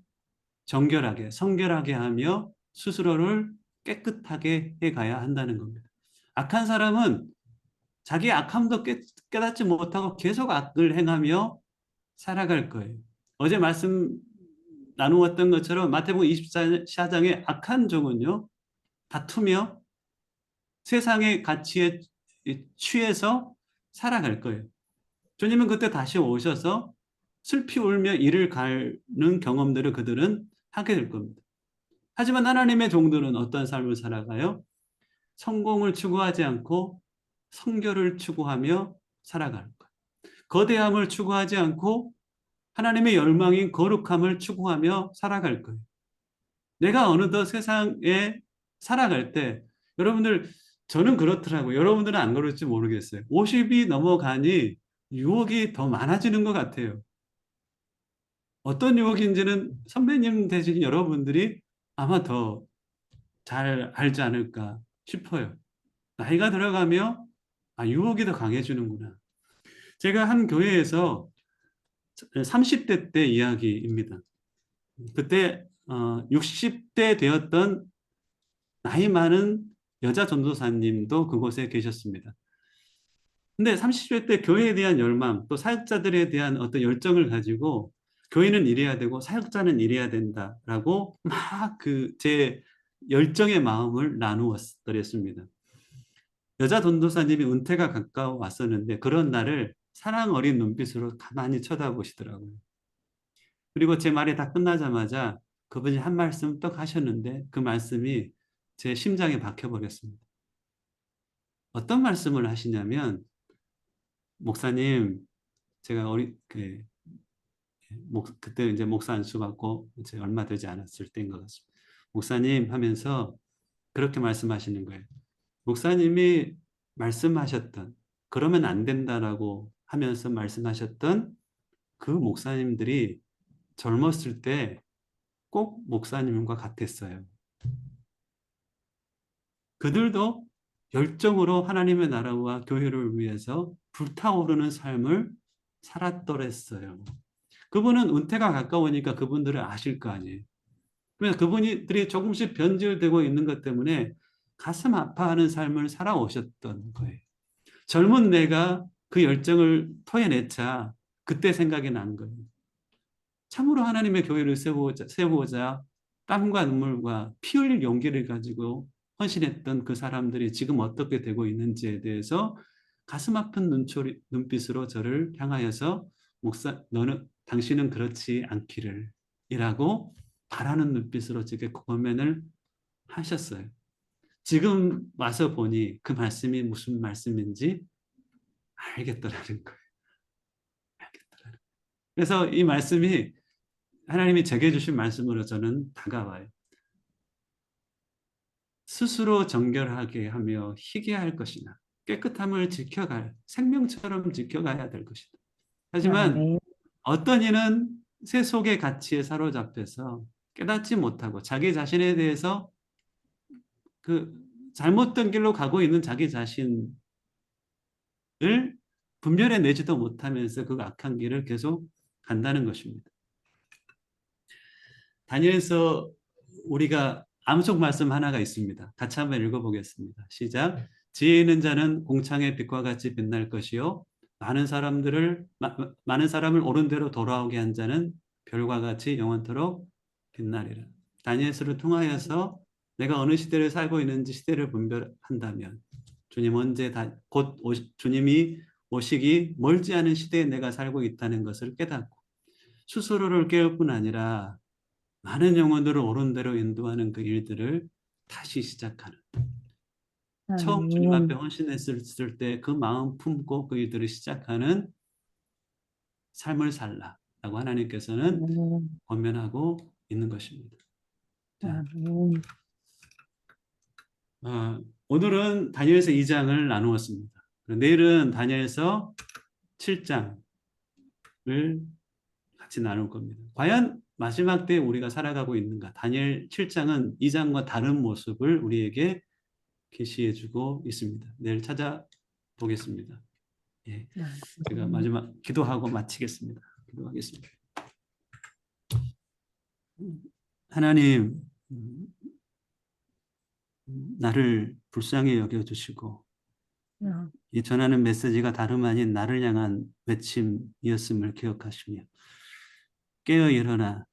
정결하게, 성결하게 하며 스스로를 깨끗하게 해가야 한다는 겁니다. 악한 사람은 자기 악함도 깨닫지 못하고 계속 악을 행하며 살아갈 거예요. 어제 말씀 나누었던 것처럼 마태복음 24장의 악한 종은요, 다투며 세상의 가치에 취해서 살아갈 거예요. 주님은 그때 다시 오셔서 슬피 울며 이를 가는 경험들을 그들은 하게 될 겁니다. 하지만 하나님의 종들은 어떤 삶을 살아가요? 성공을 추구하지 않고 성결을 추구하며 살아가는 거예요. 거대함을 추구하지 않고 하나님의 열망인 거룩함을 추구하며 살아갈 거예요. 내가 어느덧 세상에 살아갈 때 여러분들, 저는 그렇더라고요. 여러분들은 안 그럴지 모르겠어요. 50이 넘어가니 유혹이 더 많아지는 것 같아요. 어떤 유혹인지는 선배님 되신 여러분들이 아마 더 잘 알지 않을까 싶어요. 나이가 들어가며 유혹이 더 강해지는구나. 제가 한 교회에서 30대 때 이야기입니다. 그때 60대 되었던 나이 많은 여자 전도사님도 그곳에 계셨습니다. 근데 30대 때 교회에 대한 열망, 또 사역자들에 대한 어떤 열정을 가지고 교회는 이래야 되고 사역자는 이래야 된다라고 막 제 열정의 마음을 나누었더랬습니다. 여자 전도사님이 은퇴가 가까워 왔었는데 그런 날을 사랑 어린 눈빛으로 가만히 쳐다보시더라고요. 그리고 제 말이 다 끝나자마자 그분이 한 말씀 떡 하셨는데 그 말씀이 제 심장에 박혀버렸습니다. 어떤 말씀을 하시냐면, 목사님, 제가 그때 이제 목사 안수 받고 이제 얼마 되지 않았을 때인 것 같습니다. 목사님 하면서 그렇게 말씀하시는 거예요. 목사님이 말씀하셨던, 그러면 안 된다라고 하면서 말씀하셨던 그 목사님들이 젊었을 때 꼭 목사님과 같았어요. 그들도 열정으로 하나님의 나라와 교회를 위해서 불타오르는 삶을 살았더랬어요. 그분은 은퇴가 가까우니까 그분들을 아실 거 아니에요. 그래서 그분들이 조금씩 변질되고 있는 것 때문에 가슴 아파하는 삶을 살아오셨던 거예요. 젊은 내가 그 열정을 토해내자 그때 생각이 난 거예요. 참으로 하나님의 교회를 세우고자 땀과 눈물과 피 흘릴 용기를 가지고 헌신했던 그 사람들이 지금 어떻게 되고 있는지에 대해서 가슴 아픈 눈빛으로 저를 향하여서 목사, 당신은 그렇지 않기를 이라고 바라는 눈빛으로 제게 고면을 하셨어요. 지금 와서 보니 그 말씀이 무슨 말씀인지 알겠더라는 거예요. 그래서 이 말씀이 하나님이 제게 주신 말씀으로 저는 다가와요. 스스로 정결하게 하며 희게 할 것이나 깨끗함을 지켜갈, 생명처럼 지켜가야 될 것이다. 하지만 어떤 이는 세속의 가치에 사로잡혀서 깨닫지 못하고 자기 자신에 대해서 그 잘못된 길로 가고 있는 자기 자신을 분별해 내지도 못하면서 그 악한 길을 계속 간다는 것입니다. 다니엘서 우리가 암송 말씀 하나가 있습니다. 같이 한번 읽어보겠습니다. 시작. 지혜 있는 자는 공창의 빛과 같이 빛날 것이요 많은 사람을 옳은 대로 돌아오게 한 자는 별과 같이 영원토록 빛나리라. 다니엘서를 통하여서 내가 어느 시대를 살고 있는지 시대를 분별한다면 주님이 오시기 멀지 않은 시대에 내가 살고 있다는 것을 깨닫고 스스로를 깨울 뿐 아니라 많은 영혼들을 옳은 대로 인도하는 그 일들을 다시 시작하는, 처음 주님 앞에 헌신했을 때 그 마음 품고 그 일들을 시작하는 삶을 살라라고 하나님께서는 권면하고 있는 것입니다. 자, 오늘은 다니엘서 2장을 나누었습니다. 내일은 다니엘서 7장을 같이 나눌 겁니다. 과연 마지막 때 우리가 살아가고 있는가? 다니엘 7장은 2장과 다른 모습을 우리에게 계시해 주고 있습니다. 내일 찾아보겠습니다. 예, 제가 마지막 기도하고 마치겠습니다. 기도하겠습니다. 하나님, 나를 불쌍히 여겨주시고 이 전하는 메시지가 다름 아닌 나를 향한 외침이었음을 기억하시며 깨어 일어나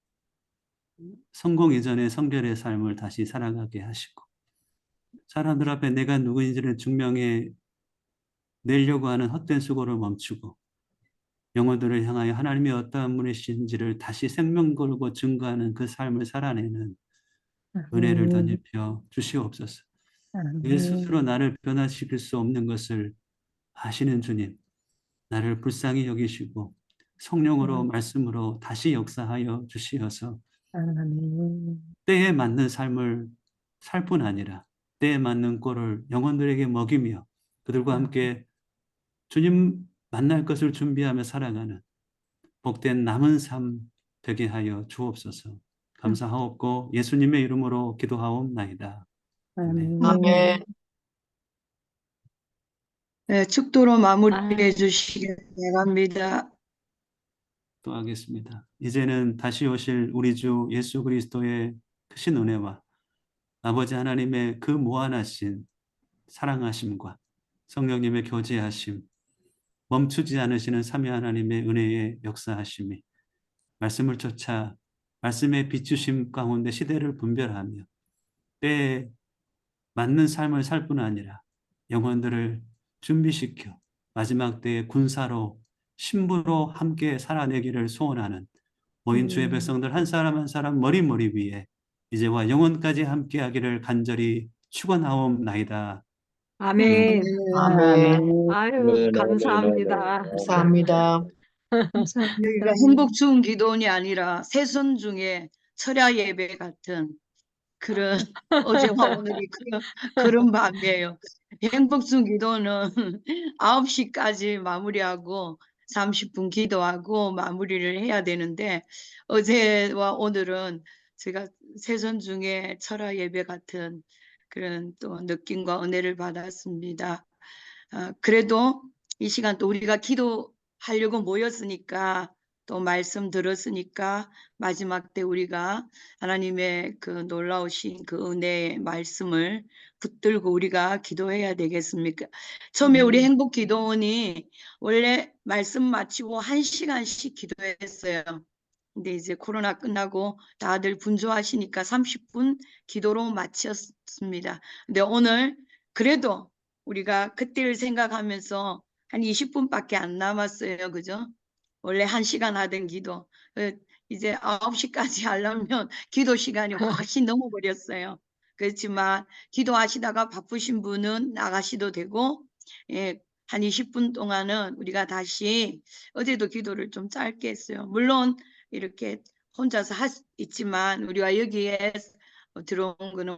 성공 이전의 성결의 삶을 다시 살아가게 하시고 사람들 앞에 내가 누구인지를 증명해 내려고 하는 헛된 수고를 멈추고 영혼들을 향하여 하나님이 어떠한 분이신지를 다시 생명 걸고 증거하는 그 삶을 살아내는 은혜를 덧입혀 주시옵소서. 내 스스로 나를 변화시킬 수 없는 것을 아시는 주님, 나를 불쌍히 여기시고 성령으로 말씀으로 다시 역사하여 주시어서 때에 맞는 삶을 살 뿐 아니라 때에 맞는 꼴을 영혼들에게 먹이며 그들과 함께 주님 만날 것을 준비하며 살아가는 복된 남은 삶 되게 하여 주옵소서. 감사하옵고 예수님의 이름으로 기도하옵나이다. 아멘. 아멘. 네, 축도로 마무리해 주시기 바랍니다. 또 하겠습니다. 이제는 다시 오실 우리 주 예수 그리스도의 크신 은혜와 아버지 하나님의 그 무한하신 사랑하심과 성령님의 교제하심, 멈추지 않으시는 삼위 하나님의 은혜의 역사하심이 말씀을 쫓아 말씀의 비추심 가운데 시대를 분별하며 때에 맞는 삶을 살 뿐 아니라 영혼들을 준비시켜 마지막 때의 군사로 신부로 함께 살아내기를 소원하는 모인 주의 백성들 한 사람 한 사람 머리 위에 이제와 영원까지 함께하기를 간절히 축원하옵나이다. 아멘. 아멘. 아유, 감사합니다. 감사합니다. 여기가 행복 주운 기도원이 아니라 새선 중에 철야 예배 같은 그런 어제와 오늘이 그런 밤이에요. 행복 주운 기도는 9시까지 마무리하고 30분 기도하고 마무리를 해야 되는데 어제와 오늘은 제가 새선 중에 철야 예배 같은 그런 또 느낌과 은혜를 받았습니다. 그래도 이 시간 또 우리가 기도하려고 모였으니까 또 말씀 들었으니까 마지막 때 우리가 하나님의 그 놀라우신 그 은혜의 말씀을 붙들고 우리가 기도해야 되겠습니까? 처음에 우리 행복기도원이 원래 말씀 마치고 1시간씩 기도했어요. 근데 이제 코로나 끝나고 다들 분주하시니까 30분 기도로 마쳤습니다. 근데 오늘 그래도 우리가 그때를 생각하면서 한 20분밖에 안 남았어요. 그죠? 원래 1시간 하던 기도. 이제 9시까지 하려면 기도 시간이 훨씬 넘어버렸어요. 그렇지만 기도하시다가 바쁘신 분은 나가셔도 되고, 예, 한 20분 동안은 우리가 다시 어제도 기도를 좀 짧게 했어요. 물론 이렇게 혼자서 있지만 우리가 여기에 들어온 거는